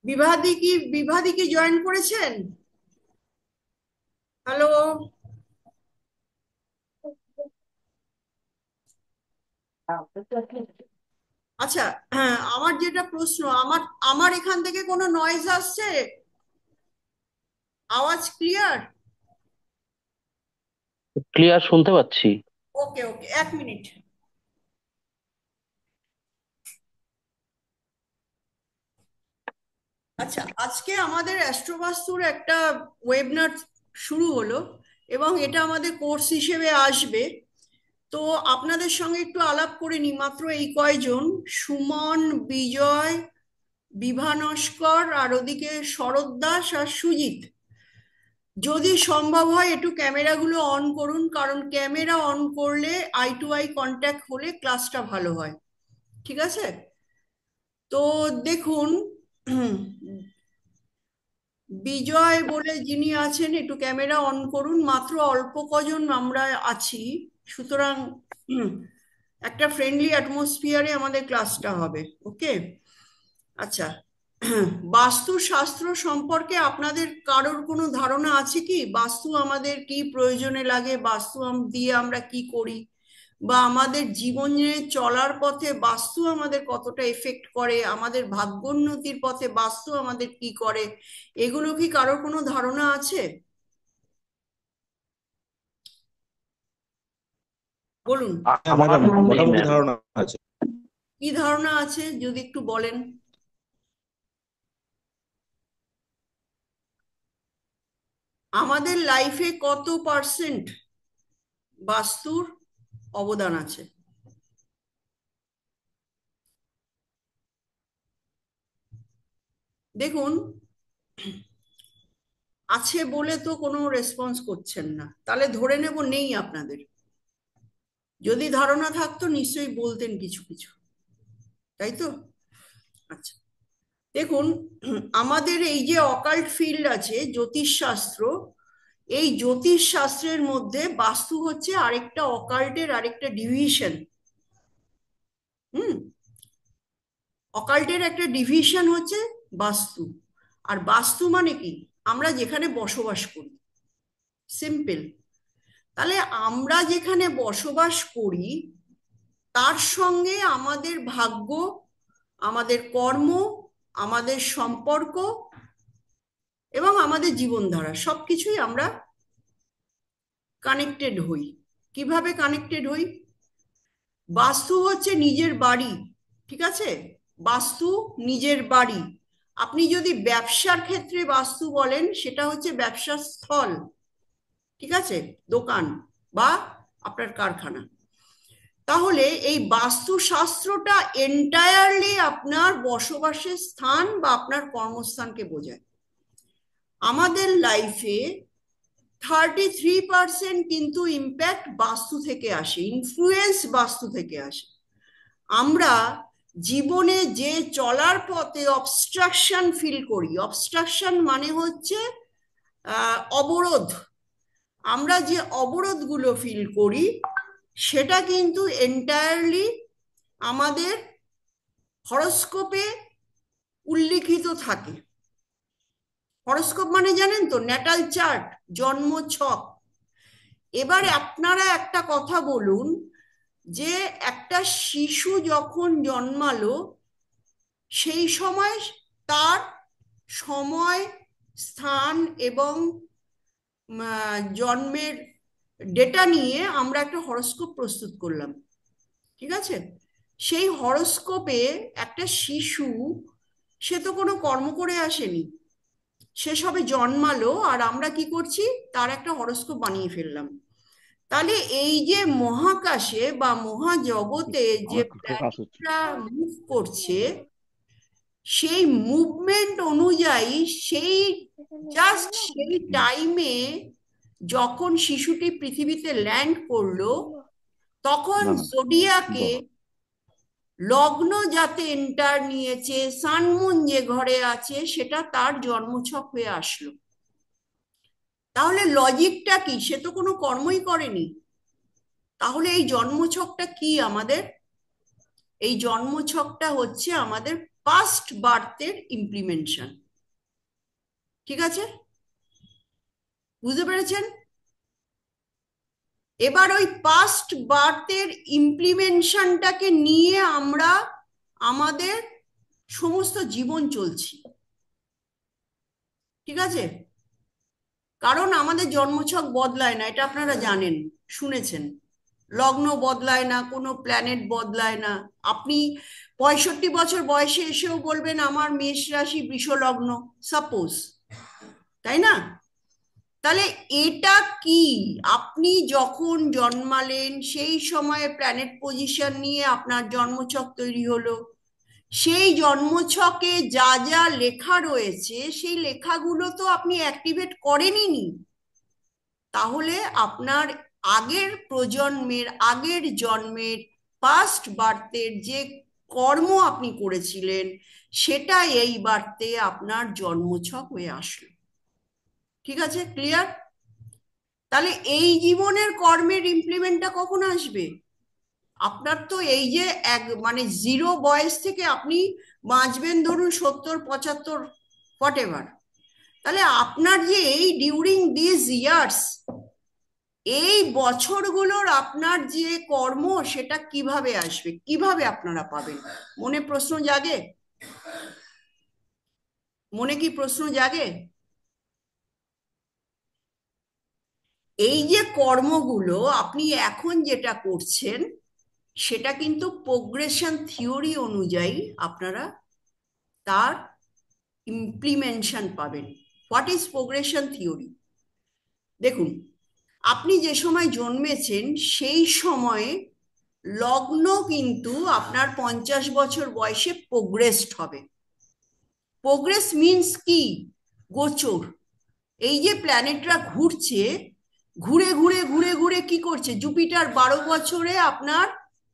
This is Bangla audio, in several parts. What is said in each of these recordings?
বিভাদি কি জয়েন করেছেন? হ্যালো। আচ্ছা, হ্যাঁ, আমার যেটা প্রশ্ন, আমার আমার এখান থেকে কোনো নয়েজ আসছে? আওয়াজ ক্লিয়ার? ক্লিয়ার শুনতে পাচ্ছি। ওকে ওকে, এক মিনিট। আচ্ছা, আজকে আমাদের অ্যাস্ট্রোবাস্তুর একটা ওয়েবিনার শুরু হলো, এবং এটা আমাদের কোর্স হিসেবে আসবে। তো আপনাদের সঙ্গে একটু আলাপ করে নি, মাত্র এই কয়জন: সুমন, বিজয়, বিভা নস্কর, আর ওদিকে শরৎ দাস আর সুজিত। যদি সম্ভব হয় একটু ক্যামেরাগুলো অন করুন, কারণ ক্যামেরা অন করলে আই টু আই কন্ট্যাক্ট হলে ক্লাসটা ভালো হয়। ঠিক আছে? তো দেখুন, বিজয় বলে যিনি আছেন, একটু ক্যামেরা অন করুন। মাত্র অল্প কজন আমরা আছি, সুতরাং উম, একটা ফ্রেন্ডলি অ্যাটমসফিয়ারে আমাদের ক্লাসটা হবে। ওকে। আচ্ছা, বাস্তু শাস্ত্র সম্পর্কে আপনাদের কারোর কোনো ধারণা আছে কি? বাস্তু আমাদের কি প্রয়োজনে লাগে, বাস্তু দিয়ে আমরা কি করি, বা আমাদের জীবনে চলার পথে বাস্তু আমাদের কতটা এফেক্ট করে, আমাদের ভাগ্যোন্নতির পথে বাস্তু আমাদের কি করে, এগুলো কি কারোর কোনো ধারণা আছে? বলুন। হ্যাঁ আমার ম্যাডাম, নেই মোটামুটি ম্যাম। ধারণা আছে। কি ধারণা আছে যদি একটু বলেন। আমাদের লাইফে কত পার্সেন্ট বাস্তুর অবদান আছে? দেখুন, আছে বলে তো কোনো রেসপন্স করছেন না, তাহলে ধরে নেব নেই আপনাদের। যদি ধারণা থাকতো নিশ্চয়ই বলতেন কিছু কিছু, তাই তো? আচ্ছা, দেখুন, আমাদের এই যে অকাল্ট ফিল্ড আছে, জ্যোতিষশাস্ত্র, এই জ্যোতিষশাস্ত্রের মধ্যে বাস্তু হচ্ছে আরেকটা অকাল্টের আরেকটা ডিভিশন। হুম। অকাল্টের একটা ডিভিশন হচ্ছে বাস্তু। আর বাস্তু মানে কি? আমরা যেখানে বসবাস করি, সিম্পল। তাহলে আমরা যেখানে বসবাস করি তার সঙ্গে আমাদের ভাগ্য, আমাদের কর্ম, আমাদের সম্পর্ক এবং আমাদের জীবনধারা সবকিছুই আমরা কানেক্টেড হই। কিভাবে কানেক্টেড হই? বাস্তু হচ্ছে নিজের বাড়ি। ঠিক আছে? বাস্তু নিজের বাড়ি। আপনি যদি ব্যবসার ক্ষেত্রে বাস্তু বলেন, সেটা হচ্ছে ব্যবসার স্থল। ঠিক আছে? দোকান বা আপনার কারখানা। তাহলে এই বাস্তুশাস্ত্রটা এন্টায়ারলি আপনার বসবাসের স্থান বা আপনার কর্মস্থানকে বোঝায়। আমাদের লাইফে 33% কিন্তু ইম্প্যাক্ট বাস্তু থেকে আসে, ইনফ্লুয়েন্স বাস্তু থেকে আসে। আমরা জীবনে যে চলার পথে অবস্ট্রাকশন ফিল করি, অবস্ট্রাকশন মানে হচ্ছে অবরোধ। আমরা যে অবরোধগুলো ফিল করি সেটা কিন্তু এন্টায়ারলি আমাদের হরোস্কোপে উল্লিখিত থাকে। হরোস্কোপ মানে জানেন তো, ন্যাটাল চার্ট, জন্ম ছক। এবারে আপনারা একটা কথা বলুন, যে একটা শিশু যখন জন্মালো সেই সময় তার সময়, স্থান এবং জন্মের ডেটা নিয়ে আমরা একটা হরোস্কোপ প্রস্তুত করলাম। ঠিক আছে? সেই হরোস্কোপে একটা শিশু, সে তো কোনো কর্ম করে আসেনি, সে সবে জন্মালো, আর আমরা কি করছি, তার একটা হরোস্কোপ বানিয়ে ফেললাম। তাহলে এই যে মহাকাশে বা মহাজগতে যে আমার ফোকাস হচ্ছে। প্ল্যানেটরা মুভ করছে, সেই মুভমেন্ট অনুযায়ী, সেই জাস্ট সেই টাইমে যখন শিশুটি পৃথিবীতে ল্যান্ড করলো, তখন না না, জোডিয়াকে বলো। লগ্ন যাতে এন্টার নিয়েছে, সানমুন যে ঘরে আছে, সেটা তার জন্মছক হয়ে আসলো। তাহলে লজিকটা কি? সে তো কোনো কর্মই করেনি। তাহলে এই জন্মছকটা কি আমাদের? এই জন্মছকটা হচ্ছে আমাদের পাস্ট বার্থের ইমপ্লিমেন্টেশন। ঠিক আছে, বুঝতে পেরেছেন? এবার ওই পাস্ট বার্থের ইমপ্লিমেন্টেশনটাকে নিয়ে আমরা আমাদের সমস্ত জীবন চলছি। ঠিক আছে, কারণ আমাদের জন্মছক বদলায় না, এটা আপনারা জানেন, শুনেছেন। লগ্ন বদলায় না, কোনো প্ল্যানেট বদলায় না। আপনি 65 বছর বয়সে এসেও বলবেন আমার মেষ রাশি বৃষ লগ্ন, সাপোজ, তাই না? তাহলে এটা কি, আপনি যখন জন্মালেন সেই সময়ে প্ল্যানেট পজিশন নিয়ে আপনার জন্মছক তৈরি হলো। সেই জন্মছকে যা যা লেখা রয়েছে সেই লেখাগুলো তো আপনি অ্যাক্টিভেট করেনই। তাহলে আপনার আগের প্রজন্মের, আগের জন্মের, পাস্ট বার্থের যে কর্ম আপনি করেছিলেন সেটা এই বার্থে আপনার জন্মছক হয়ে আসলো। ঠিক আছে, ক্লিয়ার? তাহলে এই জীবনের কর্মের ইমপ্লিমেন্টটা কখন আসবে? আপনার তো এই যে এক মানে জিরো বয়স থেকে আপনি বাঁচবেন ধরুন 70 75 হোয়াট এভার, তাহলে আপনার যে এই ডিউরিং দিস ইয়ার্স, এই বছরগুলোর আপনার যে কর্ম সেটা কিভাবে আসবে, কিভাবে আপনারা পাবেন? মনে প্রশ্ন জাগে? মনে কি প্রশ্ন জাগে? এই যে কর্মগুলো আপনি এখন যেটা করছেন সেটা কিন্তু প্রোগ্রেশন থিওরি অনুযায়ী আপনারা তার ইমপ্লিমেন্টেশন পাবেন। What is progression theory? দেখুন, আপনি যে সময় জন্মেছেন সেই সময়ে লগ্ন কিন্তু আপনার 50 বছর বয়সে প্রোগ্রেসড হবে। প্রোগ্রেস মিন্স কি? গোচর। এই যে প্ল্যানেটরা ঘুরছে, ঘুরে ঘুরে ঘুরে ঘুরে কি করছে, জুপিটার 12 বছরে আপনার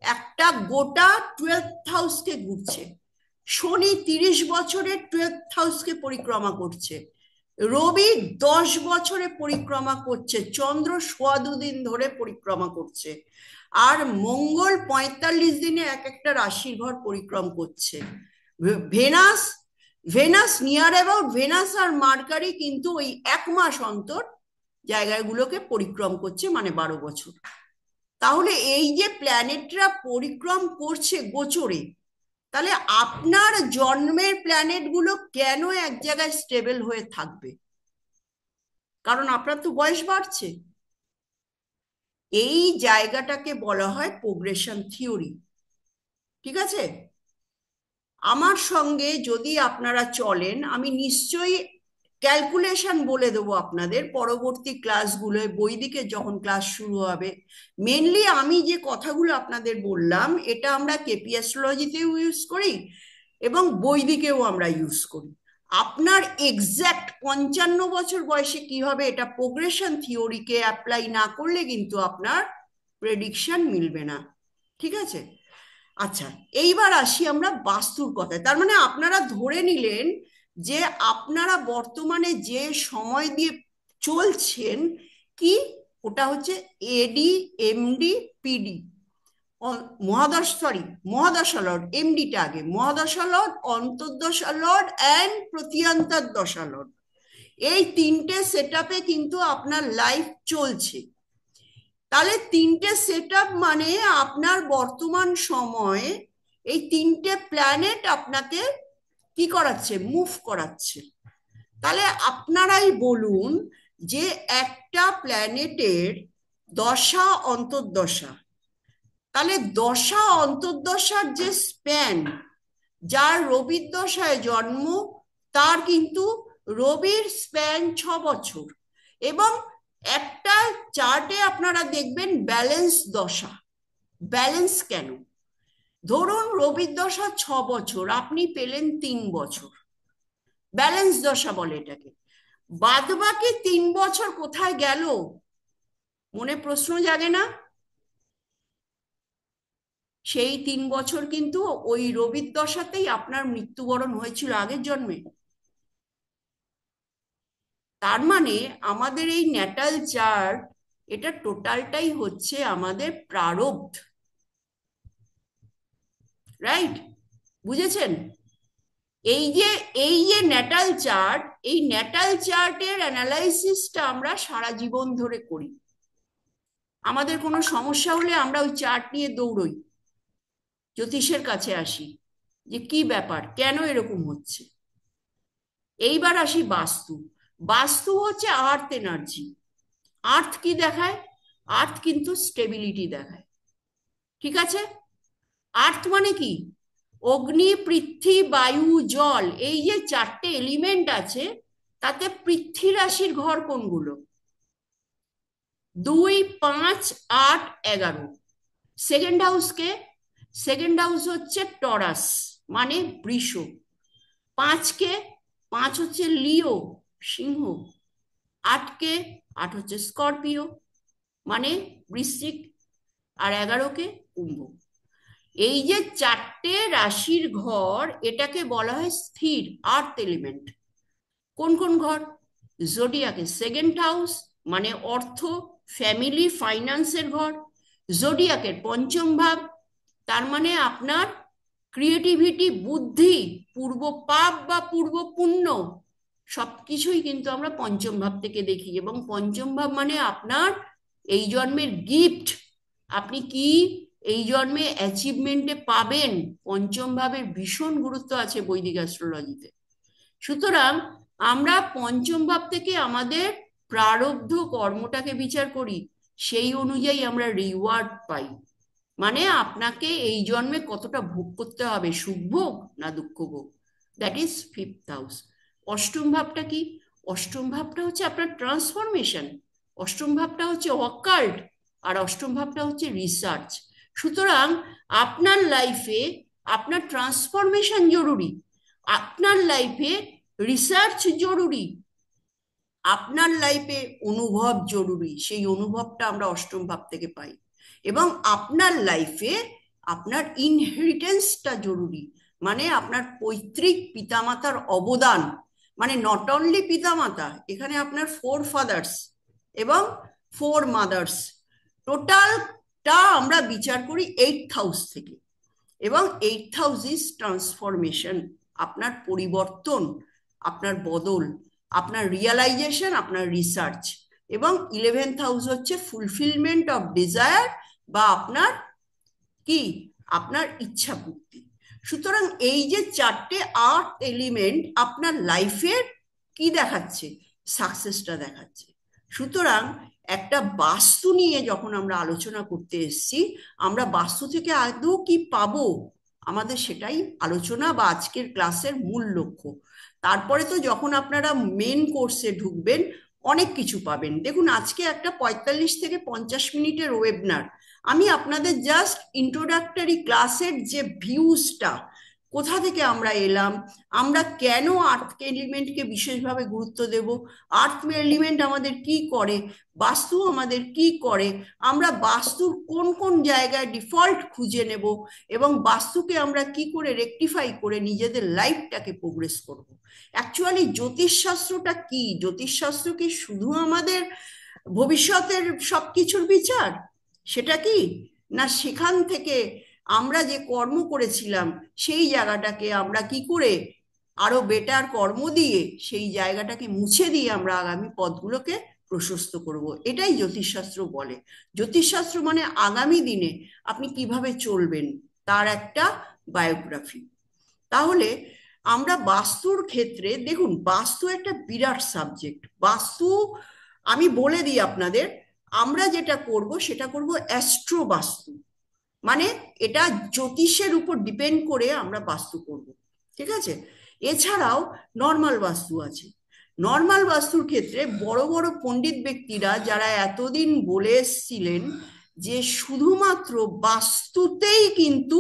একটা গোটা 12th হাউসকে ঘুরছে। শনি 30 বছরে 12th হাউসকে পরিক্রমা করছে। রবি 10 বছরে পরিক্রমা করছে, চন্দ্র 1.25 দিন ধরে পরিক্রমা করছে। আর মঙ্গল 45 দিনে এক একটা রাশির ঘর পরিক্রম করছে। Venus Venus near about Venus আর মার্কারি কিন্তু ওই 1 মাস অন্তর জায়গাগুলোকে পরিক্রম করছে, মানে 12 বছর। তাহলে এই যে প্ল্যানেটরা পরিক্রম করছে গোচরে, তাহলে আপনার জন্মের প্ল্যানেটগুলো কেন এক জায়গায় স্টেবল হয়ে থাকবে? কারণ আপনার তো বয়স বাড়ছে। এই জায়গাটাকে বলা হয় প্রোগ্রেশন থিওরি। ঠিক আছে, আমার সঙ্গে যদি আপনারা চলেন আমি নিশ্চয়ই ক্যালকুলেশন বলে দেবো আপনাদের পরবর্তী ক্লাসগুলোয়, বৈদিকের যখন ক্লাস শুরু হবে। মেনলি আমি যে কথাগুলো আপনাদের বললাম এটা আমরা কেপি অ্যাস্ট্রোলজিতেও ইউজ করি এবং বৈদিকেও আমরা ইউজ করি। আপনার এক্স্যাক্ট 55 বছর বয়সে কি হবে এটা প্রোগ্রেশন থিওরিকে অ্যাপ্লাই না করলে কিন্তু আপনার প্রেডিকশন মিলবে না। ঠিক আছে, আচ্ছা, এইবার আসি আমরা বাস্তুর কথায়। তার মানে আপনারা ধরে নিলেন যে আপনারা বর্তমানে যে সময় দিয়ে চলছেন কি, ওটা হচ্ছে এডি, এমডি, পিডি, মহাদশ, সরি, মহাদশা লর্ড, এমডিটা আগে, মহাদশা লর্ড, অন্তর্দশা লর্ড অ্যান্ড প্রতিয়ান্তর দশা লর্ড। এই তিনটে সেট আপে কিন্তু আপনার লাইফ চলছে। তাহলে তিনটে সেট আপ মানে আপনার বর্তমান সময়ে এই তিনটে প্ল্যানেট আপনাকে কি করাচ্ছে, মুভ করাচ্ছে। তাহলে আপনারাই বলুন যে একটা প্ল্যানেটের দশা অন্তর্দশা, তাহলে দশা অন্তর্দশার যে স্প্যান, যার রবির দশায় জন্ম তার কিন্তু রবির স্প্যান 6 বছর। এবং একটা চার্টে আপনারা দেখবেন ব্যালেন্স দশা। ব্যালেন্স কেন? ধরুন রবির দশা 6 বছর, আপনি পেলেন 3 বছর, ব্যালেন্স দশা বলে এটাকে। বাদ বাকি 3 বছর কোথায় গেল? মনে প্রশ্ন জাগে না? সেই 3 বছর কিন্তু ওই রবির দশাতেই আপনার মৃত্যুবরণ হয়েছিল আগের জন্মে। তার মানে আমাদের এই ন্যাটাল চার্ট, এটা টোটালটাই হচ্ছে আমাদের প্রারব্ধ। রাইট? বুঝেছেন? এই যে এই যে ন্যাটাল চার্ট, এই ন্যাটাল চার্টের অ্যানালাইসিসটা আমরা সারা জীবন ধরে করি। আমাদের কোনো সমস্যা হলে আমরা ওই চার্ট নিয়ে দৌড়ই, জ্যোতিষের কাছে আসি যে কি ব্যাপার, কেন এরকম হচ্ছে। এইবার আসি বাস্তু। বাস্তু হচ্ছে আর্থ এনার্জি। আর্থ কি দেখায়? আর্থ কিন্তু স্টেবিলিটি দেখায়। ঠিক আছে? আর্থ মানে কি? অগ্নি, পৃথ্বী, বায়ু, জল, এই যে চারটে এলিমেন্ট আছে, তাতে পৃথ্বী রাশির ঘর কোনগুলো? 2, 5, 8, 11। সেকেন্ড হাউসকে, সেকেন্ড হাউস হচ্ছে টরাস, মানে বৃষ। পাঁচকে, পাঁচ হচ্ছে লিও, সিংহ। আটকে, আট হচ্ছে স্করপিও, মানে বৃশ্চিক। আর 11কে কুম্ভ। এই যে চারটে রাশির ঘর, এটাকে বলা হয় স্থির আর্থ এলিমেন্ট। কোন কোন ঘর? জোডিয়াকে সেকেন্ড হাউস, মানে অর্থ, ফ্যামিলি, ফাইন্যান্সের ঘর। জোডিয়াকের পঞ্চম ভাব, তার মানে আপনার ক্রিয়েটিভিটি, বুদ্ধি, পূর্ব পাপ বা পূর্ব পুণ্য, সবকিছুই কিন্তু আমরা পঞ্চম ভাব থেকে দেখি। এবং পঞ্চম ভাব মানে আপনার এই জন্মের গিফট, আপনি কি এই জন্মে অ্যাচিভমেন্টে পাবেন। পঞ্চম ভাবের ভীষণ গুরুত্ব আছে বৈদিক অ্যাস্ট্রোলজিতে। সুতরাং আমরা পঞ্চম ভাব থেকে আমাদের প্রারব্ধ কর্মটাকে বিচার করি, সেই অনুযায়ী আমরা রিওয়ার্ড পাই। মানে আপনাকে এই জন্মে কতটা ভোগ করতে হবে, সুখ ভোগ না দুঃখ ভোগ। That is fifth house. অষ্টম ভাবটা কি? অষ্টম ভাবটা হচ্ছে আপনার ট্রান্সফরমেশন। অষ্টম ভাবটা হচ্ছে অকাল্ট। আর অষ্টম ভাবটা হচ্ছে রিসার্চ। সুতরাং আপনার লাইফে আপনার ট্রান্সফরমেশন জরুরি, আপনার লাইফে রিসার্চ জরুরি, আপনার লাইফে অনুভব জরুরি। সেই অনুভবটা আমরা অষ্টম ভাব থেকে পাই। এবং আপনার লাইফে আপনার ইনহেরিটেন্সটা জরুরি, মানে আপনার পৈতৃক পিতামাতার অবদান। মানে নট অনলি পিতামাতা, এখানে আপনার ফোর ফাদার্স এবং ফোর মাদার্স, টোটালটা আমরা বিচার করি এইট হাউস থেকে। এবং এইট হাউস ইজ ট্রান্সফরমেশন, আপনার পরিবর্তন, আপনার বদল, আপনার রিয়ালাইজেশন, আপনার রিসার্চ। এবং 11th হাউস হচ্ছে ফুলফিলমেন্ট অফ ডিজায়ার, বা আপনার কি, আপনার ইচ্ছা পূর্তি। সুতরাং এই যে চারটে আর্ট এলিমেন্ট আপনার লাইফের কি দেখাচ্ছে? সাকসেসটা দেখাচ্ছে। সুতরাং একটা বাস্তু নিয়ে যখন আমরা আলোচনা করতে এসেছি, আমরা বাস্তু থেকে আদৌ কি পাবো, আমাদের সেটাই আলোচনা বা আজকের ক্লাসের মূল লক্ষ্য। তারপরে তো যখন আপনারা মেন কোর্সে ঢুকবেন, অনেক কিছু পাবেন। দেখুন, আজকে একটা 45 থেকে 50 মিনিটের ওয়েবিনার। আমি আপনাদের জাস্ট ইন্ট্রোডাক্টরি ক্লাসের যে ভিউজটা, কোথা থেকে আমরা এলাম, আমরা কেন আর্থ এলিমেন্টকে বিশেষভাবে গুরুত্ব দেব, আর্থ এলিমেন্ট আমাদের কি করে, বাস্তু আমাদের কি করে, আমরা বাস্তুর কোন কোন জায়গায় ডিফল্ট খুঁজে নেব, এবং বাস্তুকে আমরা কি করে রেকটিফাই করে নিজেদের লাইফটাকে প্রোগ্রেস করব। অ্যাকচুয়ালি জ্যোতিষশাস্ত্রটা কি? জ্যোতিষশাস্ত্র কি শুধু আমাদের ভবিষ্যতের সবকিছুর বিচার? সেটা কি? না সেখান থেকে আমরা যে কর্ম করেছিলাম সেই জায়গাটাকে আমরা কি করে আরো বেটার কর্ম দিয়ে সেই জায়গাটাকে মুছে দিয়ে আমরা আগামী পথগুলোকে প্রশস্ত করব, এটাই জ্যোতিষশাস্ত্র বলে। জ্যোতিষশাস্ত্র মানে আগামী দিনে আপনি কিভাবে চলবেন তার একটা বায়োগ্রাফি। তাহলে আমরা বাস্তুর ক্ষেত্রে দেখুন, বাস্তু একটা বিরাট সাবজেক্ট। বাস্তু আমি বলে দিই আপনাদের, আমরা যেটা করব সেটা করব অ্যাস্ট্রো বাস্তু। মানে এটা জ্যোতিষের উপর ডিপেন্ড করে আমরা বাস্তু করব। ঠিক আছে? এছাড়াও নর্মাল বাস্তু আছে। নর্মাল বাস্তুর ক্ষেত্রে বড় বড় পণ্ডিত ব্যক্তিরা যারা এতদিন বলে এসছিলেন যে শুধুমাত্র বাস্তুতেই কিন্তু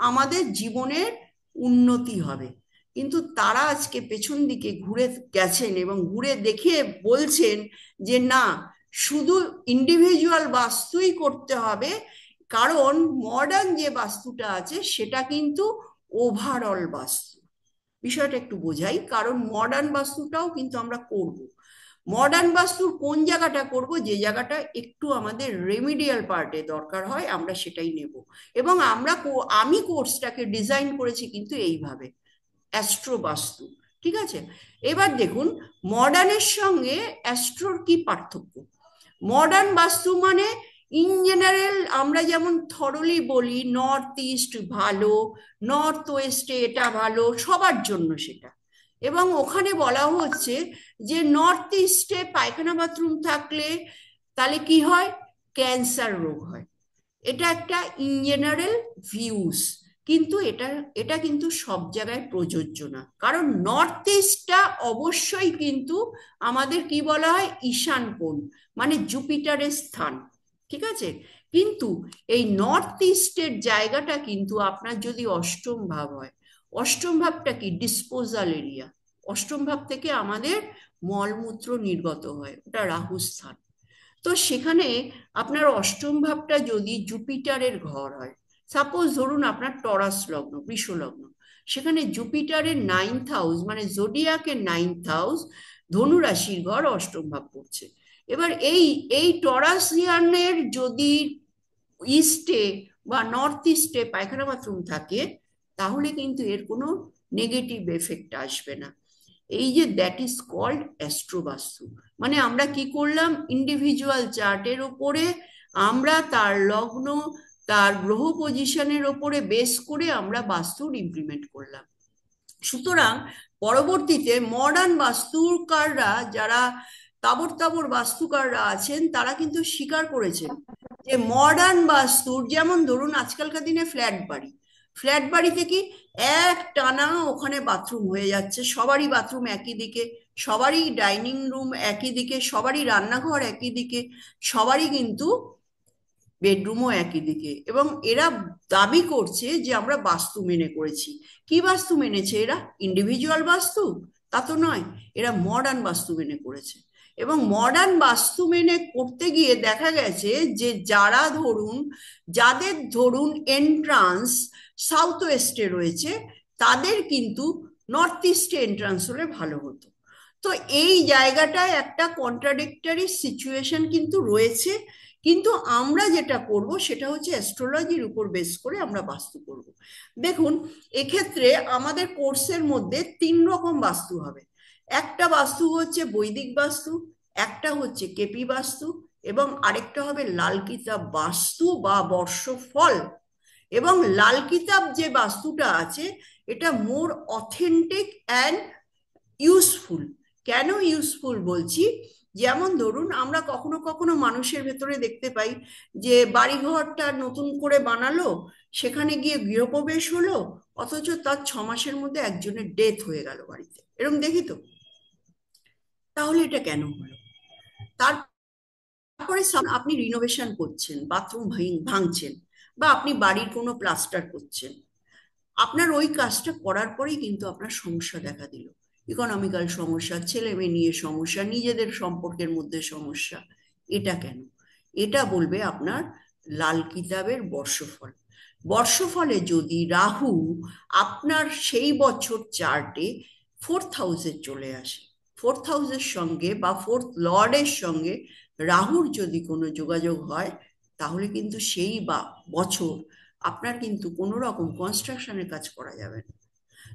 আমাদের জীবনের উন্নতি হবে, কিন্তু তারা আজকে পেছন দিকে ঘুরে গেছেন এবং ঘুরে দেখে বলছেন যে না, শুধু ইন্ডিভিজুয়াল বাস্তুই করতে হবে। কারণ মডার্ন যে বাস্তুটা আছে সেটা কিন্তু ওভারঅল বাস্তু। বিষয়টা একটু বোঝাই, কারণ মডার্ন বাস্তুটাও কিন্তু আমরা করব। মডার্ন বাস্তুর কোন জায়গাটা করব, যে জায়গাটা একটু আমাদের রেমিডিয়াল পার্টে দরকার হয় আমরা সেটাই নেব। এবং আমি কোর্সটাকে ডিজাইন করেছি কিন্তু এইভাবে, অ্যাস্ট্রো বাস্তু। ঠিক আছে, এবার দেখুন মডার্নের সঙ্গে অ্যাস্ট্রোর কি পার্থক্য। মডার্ন বাস্তু মানে ইন জেনারেল আমরা যেমন থরলি বলি নর্থ ইস্ট ভালো, নর্থ ওয়েস্টে এটা ভালো, সবার জন্য সেটা। এবং ওখানে বলা হচ্ছে যে নর্থ ইস্টে পায়খানা বাথরুম থাকলে তাহলে কি হয়, ক্যান্সার রোগ হয়। এটা একটা ইন জেনারেল ভিউস, কিন্তু এটা এটা কিন্তু সব জায়গায় প্রযোজ্য না, কারণ নর্থ ইস্টটা অবশ্যই কিন্তু আমাদের কি বলা হয় ঈশান কোণ, মানে জুপিটারের স্থান। ঠিক আছে, কিন্তু এই নর্থ ইস্টের জায়গাটা কিন্তু আপনার যদি অষ্টম ভাব হয়, অষ্টম ভাবটা কি ডিসপোজাল এরিয়া, অষ্টম ভাব থেকে আমাদের মলমূত্র নির্গত হয়, ওটা রাহু স্থান। তো সেখানে আপনার অষ্টম ভাবটা যদি জুপিটারের ঘর হয়, সাপোজ ধরুন আপনার টরাস লগ্ন, বৃষ লগ্ন, সেখানে জুপিটারের 9th হাউস মানে জোডিয়াকের 9th হাউস, ধনু রাশির ঘর অষ্টম ভাব পড়ছে। এবার এই এই টরাসিয়ানের যদি ইস্টে বা নর্থ ইস্টে পায়খানা বাথরুম থাকে, তাহলে কিন্তু এর কোনো নেগেটিভ এফেক্ট আসবে না। এই যে দ্যাট ইজ কল্ড অ্যাস্ট্রোবাস্তু। মানে আমরা কি করলাম, ইন্ডিভিজুয়াল চার্টের ওপরে আমরা তার লগ্ন, তার গ্রহ পজিশনের ওপরে বেস করে আমরা বাস্তুর ইমপ্লিমেন্ট করলাম। সুতরাং পরবর্তীতে মডার্ন বাস্তুকাররা, যারা তাবড় তাবড় বাস্তুকাররা আছেন, তারা কিন্তু স্বীকার করেছেন যে মডার্ন বাস্তুর, যেমন ধরুন আজকালকার দিনে ফ্ল্যাট বাড়ি, ফ্ল্যাট বাড়িতে কি এক টানা ওখানে বাথরুম হয়ে যাচ্ছে, সবারই বাথরুম একই দিকে, সবারই ডাইনিং রুম একই দিকে, সবারই রান্নাঘর একই দিকে, সবারই কিন্তু বেডরুমও একই দিকে, এবং এরা দাবি করছে যে আমরা বাস্তু মেনে করেছি। কি বাস্তু মেনেছে এরা, ইন্ডিভিজুয়াল বাস্তু? তা তো নয়, এরা মডার্ন বাস্তু মেনে করেছে। এবং মডার্ন বাস্তু মেনে করতে গিয়ে দেখা গেছে যে যারা ধরুন, যাদের ধরুন এন্ট্রান্স সাউথ ওয়েস্টে রয়েছে, তাদের কিন্তু নর্থ ইস্টে এন্ট্রান্স হলে ভালো হতো। তো এই জায়গাটায় একটা কন্ট্রাডিক্টরি সিচুয়েশন কিন্তু রয়েছে। কিন্তু আমরা যেটা করব সেটা হচ্ছে অ্যাস্ট্রোলজির উপর বেস করে আমরা বাস্তু করব। দেখুন, এক্ষেত্রে আমাদের কোর্সের মধ্যে 3 রকম বাস্তু হবে। একটা বাস্তু হচ্ছে বৈদিক বাস্তু, একটা হচ্ছে কেপি বাস্তু, এবং আরেকটা হবে লাল কিতাব বাস্তু বা বর্ষফল। এবং লাল কিতাব যে বাস্তুটা আছে, এটা মোর অথেন্টিক অ্যান্ড ইউজফুল। কেন ইউজফুল বলছি, যেমন ধরুন আমরা কখনো কখনো মানুষের ভেতরে দেখতে পাই যে বাড়িঘরটা নতুন করে বানালো, সেখানে গিয়ে গৃহপ্রবেশ হলো, অথচ তার 6 মাসের মধ্যে একজনের ডেথ হয়ে গেল বাড়িতে, এরকম দেখি তো। তাহলে এটা কেন হলো? তারপরে আপনি রিনোভেশন করছেন, বাথরুম ভাঙছেন, বা আপনি বাড়ির কোনো প্লাস্টার করছেন, আপনার ওই কাজটা করার পরেই কিন্তু আপনার সমস্যা দেখা দিল, ইকোনমিক্যাল সমস্যা, ছেলে মেয়ে নিয়ে সমস্যা, নিজেদের সম্পর্কের মধ্যে সমস্যা। এটা কেন? এটা বলবে আপনার লাল কিতাবের বর্ষফল। বর্ষফলে যদি রাহু আপনার সেই বছর চার্টে 4th হাউসে চলে আসে, 4th হাউসের সঙ্গে বা 4th লর্ডের সঙ্গে রাহুর যদি কোনো যোগাযোগ হয়, তাহলে কিন্তু সেই বা বছর আপনার কিন্তু কোনো রকম কনস্ট্রাকশনের কাজ করা যাবে না।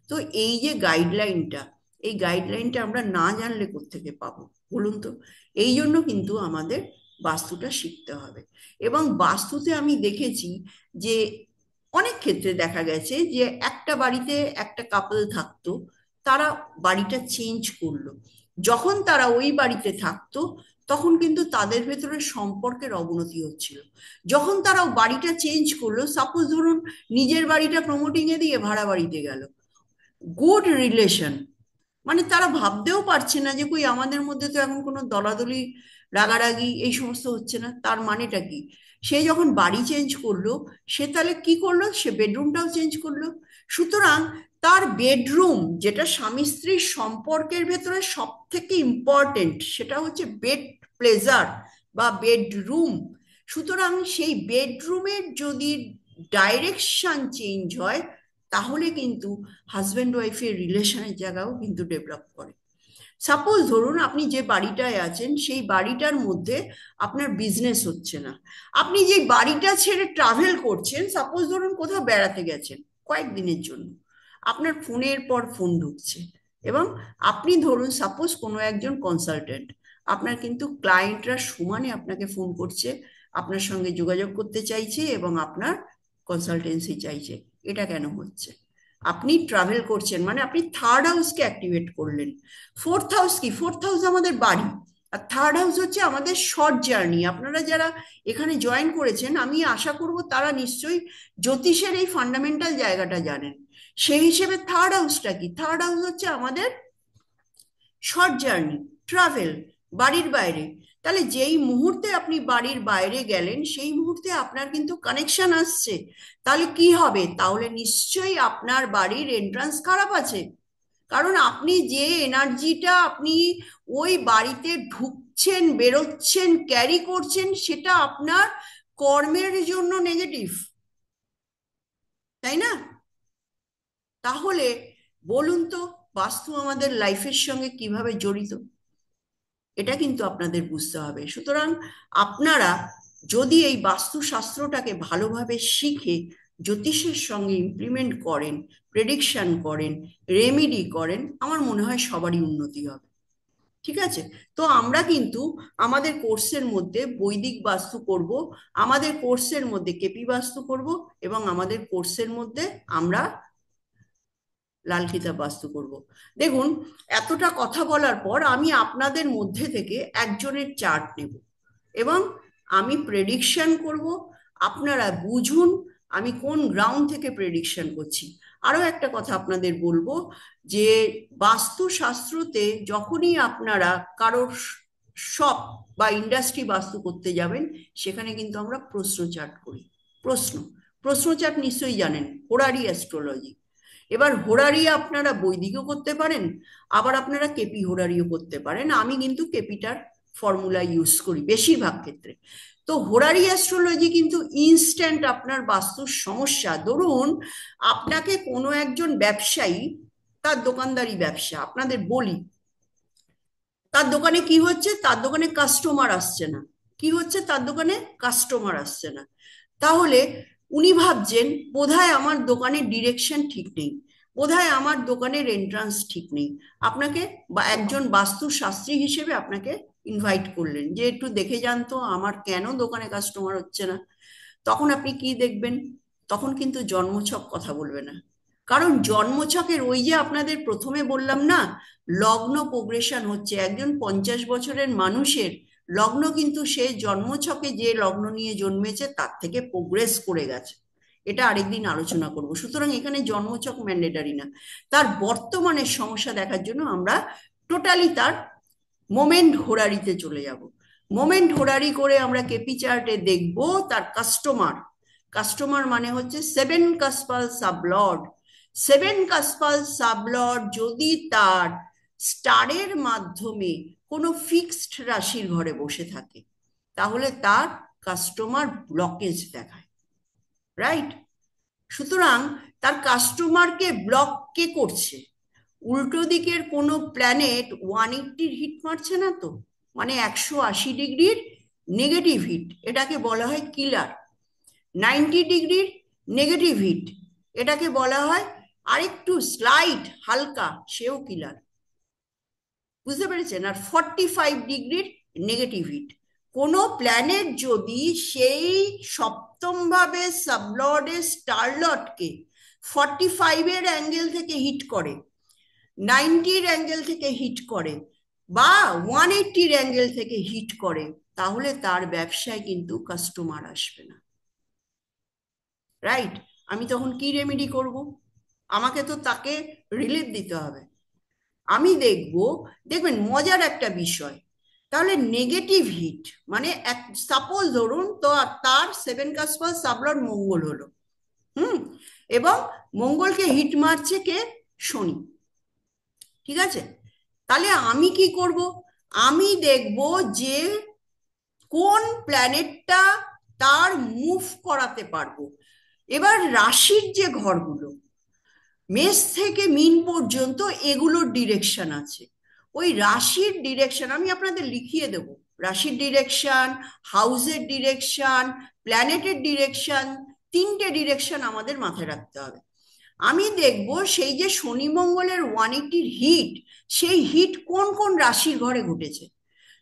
তো এই যে গাইডলাইনটা, এই গাইডলাইনটা আমরা না জানলে কোত্থেকে পাবো বলুন তো? এই জন্য কিন্তু আমাদের বাস্তুটা শিখতে হবে। এবং বাস্তুতে আমি দেখেছি যে অনেক ক্ষেত্রে দেখা গেছে যে একটা বাড়িতে একটা কাপল থাকতো, তারা বাড়িটা চেঞ্জ করলো, যখন তারা ওই বাড়িতে থাকতো তখন কিন্তু তাদের ভেতরে সম্পর্কের অবনতি হচ্ছিল। যখন তারা বাড়িটা চেঞ্জ করলো, সাপোজ ধরুন নিজের বাড়িটা প্রমোটিং এ দিয়ে ভাড়া বাড়িতে গেল, গুড রিলেশন, মানে তারা ভাবতেও পারছে না যে কই আমাদের মধ্যে তো এখন কোনো দলাদলি রাগারাগি এই সমস্ত হচ্ছে না, তার মানেটা কি? সে যখন বাড়ি চেঞ্জ করলো, সে তাহলে কি করলো, সে বেডরুমটাও চেঞ্জ করলো। সুতরাং তার বেডরুম, যেটা স্বামী স্ত্রীর সম্পর্কের ভেতরে সব থেকে ইম্পর্টেন্ট, সেটা হচ্ছে বেড প্লেজার বা বেডরুম। সুতরাং সেই বেডরুমের যদি ডাইরেকশন চেঞ্জ হয়, তাহলে কিন্তু হাজব্যান্ড ওয়াইফের রিলেশনের জায়গাও কিন্তু ডেভেলপ করে। সাপোজ ধরুন আপনি যে বাড়িটায় আছেন, সেই বাড়িটার মধ্যে আপনার বিজনেস হচ্ছে না, আপনি যে বাড়িটা ছেড়ে ট্রাভেল করছেন, সাপোজ ধরুন কোথাও বেড়াতে গেছেন কয়েকদিনের জন্য, আপনার ফোনের পর ফোন ঢুকছে, এবং আপনি ধরুন সাপোজ কোনো একজন কনসালটেন্ট, আপনার কিন্তু ক্লায়েন্টরা সমানে আপনাকে ফোন করছে, আপনার সঙ্গে যোগাযোগ করতে চাইছে এবং আপনার কনসালটেন্সি চাইছে। এটা কেন হচ্ছে? আপনি ট্রাভেল করছেন মানে আপনি থার্ড হাউসকে অ্যাক্টিভেট করলেন। ফোর্থ হাউস কি? ফোর্থ হাউস আমাদের বাড়ি, আর থার্ড হাউস হচ্ছে আমাদের শর্ট জার্নি। আপনারা যারা এখানে জয়েন করেছেন, আমি আশা করব তারা নিশ্চয়ই জ্যোতিষের এই ফান্ডামেন্টাল জায়গাটা জানেন। সেই হিসেবে থার্ড হাউসটা কি? থার্ড হাউস হচ্ছে আমাদের শর্ট জার্নি, ট্রাভেল, বাড়ির বাইরে। তাহলে যেই মুহূর্তে আপনি বাড়ির বাইরে গেলেন সেই মুহূর্তে আপনার কিন্তু কানেকশন আসছে। তাহলে কি হবে? তাহলে নিশ্চয়ই আপনার বাড়ির এন্ট্রান্স খারাপ আছে, কারণ আপনি যে এনার্জিটা আপনি ওই বাড়িতে ঢুকছেন, বেরোচ্ছেন, ক্যারি করছেন, সেটা আপনার কর্মের জন্য নেগেটিভ, তাই না? তাহলে বলুন তো, বাস্তু আমাদের লাইফের সঙ্গে কিভাবে জড়িত, এটা কিন্তু আপনাদের বুঝতে হবে। সুতরাং আপনারা যদি এই বাস্তুশাস্ত্রটাকে ভালোভাবে শিখে জ্যোতিষের সঙ্গে ইমপ্লিমেন্ট করেন, প্রেডিকশন করেন, রেমিডি করেন, আমার মনে হয় সবারই উন্নতি হবে। ঠিক আছে? তো আমরা কিন্তু আমাদের কোর্সের মধ্যে বৈদিক বাস্তু করব, আমাদের কোর্সের মধ্যে কেপি বাস্তু করব, এবং আমাদের কোর্সের মধ্যে আমরা লাল কিতাব বাস্তু করব। দেখুন, এতটা কথা বলার পর আমি আপনাদের মধ্যে থেকে একজনের চার্ট নেব এবং আমি প্রেডিকশন করব। আপনারা বুঝুন আমি কোন গ্রাউন্ড থেকে প্রেডিকশন করছি। আরো একটা কথা আপনাদের বলবো, যে বাস্তুশাস্ত্রতে যখনই আপনারা কারোর শপ বা ইন্ডাস্ট্রি বাস্তু করতে যাবেন, সেখানে কিন্তু আমরা প্রশ্ন চার্ট করি। প্রশ্ন প্রশ্ন চার্ট নিশ্চয়ই জানেন, হোরারি অ্যাস্ট্রোলজি। এবার হোরারি আপনারা বৈদিকও করতে পারেন, আবার আপনারা কেপি হোরারিও করতে পারেন। আমি কিন্তু কেপিটার ফর্মুলা ইউজ করি বেশিরভাগ ক্ষেত্রে। তো হোরারি অ্যাস্ট্রোলজি কিন্তু ইনস্ট্যান্ট আপনার বাস্তুর সমস্যা, ধরুন আপনাকে কোনো একজন ব্যবসায়ী, তার দোকানদারি ব্যবসা, আপনাদের বলি, তার দোকানে কি হচ্ছে? তার দোকানে কাস্টমার আসছে না। কি হচ্ছে? তার দোকানে কাস্টমার আসছে না। তাহলে উনি ভাবছেন বোধহয় আমার দোকানের ডিরেকশন ঠিক নেই, বোধহয় আমার দোকানের এন্ট্রান্স ঠিক নেই। আপনাকে বা একজন বাস্তুশাস্ত্রী হিসেবে আপনাকে ইনভাইট করলেন যে একটু দেখে যান তো আমার কেন দোকানে কাস্টমার হচ্ছে না। তখন আপনি কি দেখবেন? তখন কিন্তু জন্মছক কথা বলবে না, কারণ জন্মছকের ওই যে আপনাদের প্রথমে বললাম না, লগ্ন প্রোগ্রেশন হচ্ছে। একজন 50 বছরের মানুষের লগ্ন কিন্তু সে জন্মছকে যে লগ্ন নিয়ে জন্মেছে তার থেকে প্রোগ্রেস করে গেছে। এটা আরেকদিন আলোচনা করব। সুতরাং এখানে জন্মছক ম্যান্ডেটারি না। তার বর্তমানের সমস্যা দেখার জন্য আমরা টোটালি তার মোমেন্ট হোরারিতে চলে যাব। মোমেন্ট হোরারি করে আমরা কেপি চার্টে দেখব তার কাস্টমার। কাস্টমার মানে হচ্ছে সেভেন কাসপাল সাবলর্ড। সেভেন কাসপাল সাবলর্ড যদি তার স্টারের মাধ্যমে কোনো ফিক্সড রাশির ঘরে বসে থাকে, তাহলে তার কাস্টমার ব্লকেজ দেখায়। রাইট? সুতরাং তার কাস্টমারকে ব্লক কে করছে? উল্টো দিকের কোনো প্ল্যানেট 180-র হিট মারছে না তো, মানে 180 ডিগ্রির নেগেটিভ হিট, এটাকে বলা হয় কিলার। 90 ডিগ্রির নেগেটিভ হিট, এটাকে বলা হয় আরেকটু স্লাইট হালকা, সেও কিলার। বুঝতে পেরেছেন? আর 45 ডিগ্রির নেগেটিভ হিট, কোনো প্ল্যানেট যদি সেই সপ্তম ভাবে সাবলর্ডের স্টারলটকে 45-এর অ্যাঙ্গেল থেকে হিট করে, 90-র অ্যাঙ্গেল থেকে হিট করে, বা 180-র অ্যাঙ্গেল থেকে হিট করে, তাহলে তার ব্যবসায় কিন্তু কাস্টমার আসবে না। রাইট? আমি তখন কি রেমেডি করব? আমাকে তো তাকে রিলিফ দিতে হবে। আমি দেখব, দেখবেন মজার একটা বিষয়, তাহলে নেগেটিভ হিট মানে এক সাপোজ ধরুন তো তার সেভেন কাসপাল সাবলর্ড মঙ্গল হলো। হুম। এবং মঙ্গলকে হিট মারছে কে? শনি। ঠিক আছে? তাহলে আমি কি করব? আমি দেখব যে কোন প্ল্যানেটটা তার মুভ করাতে পারবো। এবার রাশির যে ঘরগুলো, মেষ থেকে মিন পর্যন্ত এগুলোর ডিরেকশন আছে। ওই রাশির ডিরেকশন আমি আপনাদের লিখিয়ে দেব। রাশির ডিরেকশন, হাউসের ডিরেকশন, প্ল্যানেটের ডিরেকশন, তিনটে ডিরেকশন আমাদের মাথায় রাখতে হবে। আমি দেখব সেই যে শনি মঙ্গলের 180-র হিট, সেই হিট কোন কোন রাশির ঘরে ঘটেছে।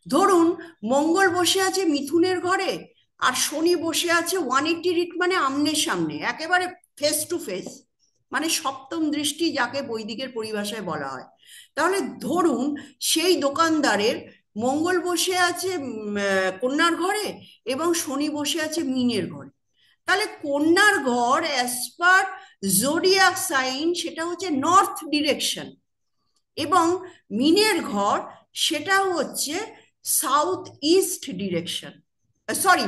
ধরুন মঙ্গল বসে আছে মিথুনের ঘরে, আর শনি বসে আছে 180 হিট, মানে আমনে সামনে একেবারে ফেস টু ফেস, মানে সপ্তম দৃষ্টি যাকে বৈদিকের পরিভাষায় বলা হয়। তাহলে ধরুন সেই দোকানদারের মঙ্গল বসে আছে কন্যার ঘরে, এবং শনি বসে আছে মীনের ঘরে। তাহলে কন্যার ঘর অ্যাজ পার জোডিয়াক সাইন সেটা হচ্ছে নর্থ ডিরেকশন, এবং মিনের ঘর সেটা হচ্ছে south east direction. Sorry,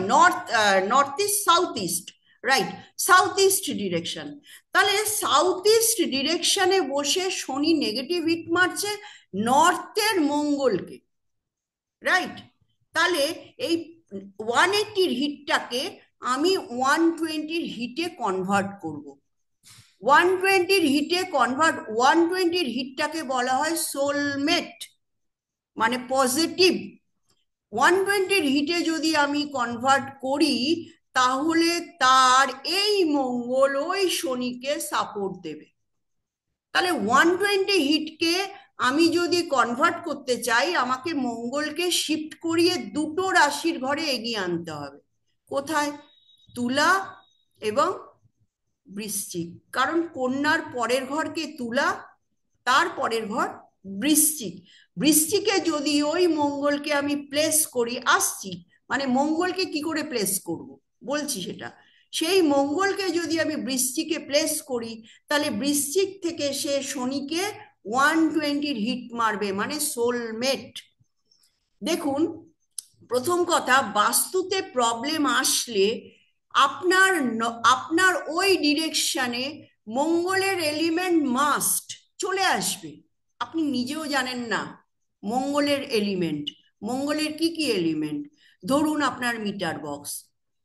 north east south east, right, south east direction. তাহলে সাউথ ইস্ট ডিরেকশনে বসে শনি নেগেটিভ হিট মারছে নর্থের মঙ্গলকে, রাইট। তাহলে এই 180-র হিটটাকে আমি 120-র হিটে কনভার্ট করব। 120-র হিটে কনভার্ট, 120-র হিটটাকে বলা হয় সোলমেট, মানে পজিটিভ। 120-র হিটে যদি আমি কনভার্ট করি, তাহলে তার এই মঙ্গল ওই শনিকে সাপোর্ট দেবে। তাহলে 120 হিটকে আমি যদি কনভার্ট করতে চাই, আমাকে মঙ্গলকে শিফট করিয়ে দুটো রাশির ঘরে এগিয়ে আনতে হবে। কোথায়? তুলা এবং বৃশ্চিক। কারণ কন্যার পরের ঘরকে তুলা, তার পরের ঘর বৃশ্চিক। বৃশ্চিকে যদি ওই মঙ্গলকে আমি প্লেস করি, আসছি, মানে মঙ্গলকে কি করে প্লেস করব বলছি সেটা। সেই মঙ্গলকে যদি আমি বৃশ্চিকে প্লেস করি, তাহলে বৃশ্চিক থেকে সে শনিকে 120-র হিট মারবে, মানে সোলমেট। দেখুন, প্রথম কথা, বাস্তুতে প্রবলেম আসলে আপনার আপনার ওই ডিরেকশনে মঙ্গলের এলিমেন্ট মাস্ট চলে আসবে। আপনি নিজেও জানেন না মঙ্গলের এলিমেন্ট, মঙ্গলের কি কি এলিমেন্ট। ধরুন আপনার মিটার বক্স,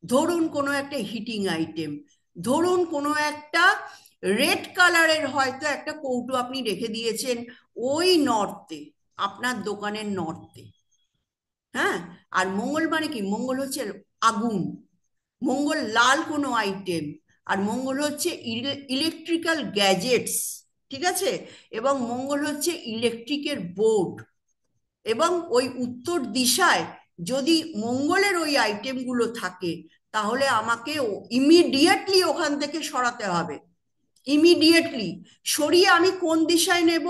ধরুন কোনো একটা হিটিং আইটেম, ধরুন কোনো একটা রেড কালারের হয়তো একটা কৌটো আপনি রেখে দিয়েছেন ওই নর্থে, আপনার দোকানের নর্থে। হ্যাঁ, আর মঙ্গল মানে কি? মঙ্গল হচ্ছে আগুন, মঙ্গল লাল কোনো আইটেম, আর মঙ্গল হচ্ছে ইলেকট্রিক্যাল গ্যাজেটস, ঠিক আছে, এবং মঙ্গল হচ্ছে ইলেকট্রিকের বোর্ড। এবং ওই উত্তর দিশায় যদি মঙ্গলের ওই আইটেমগুলো থাকে, তাহলে আমাকে ইমিডিয়েটলি ওখান থেকে সরাতে হবে। ইমিডিয়েটলি সরিয়ে আমি কোন দিশায় নেব?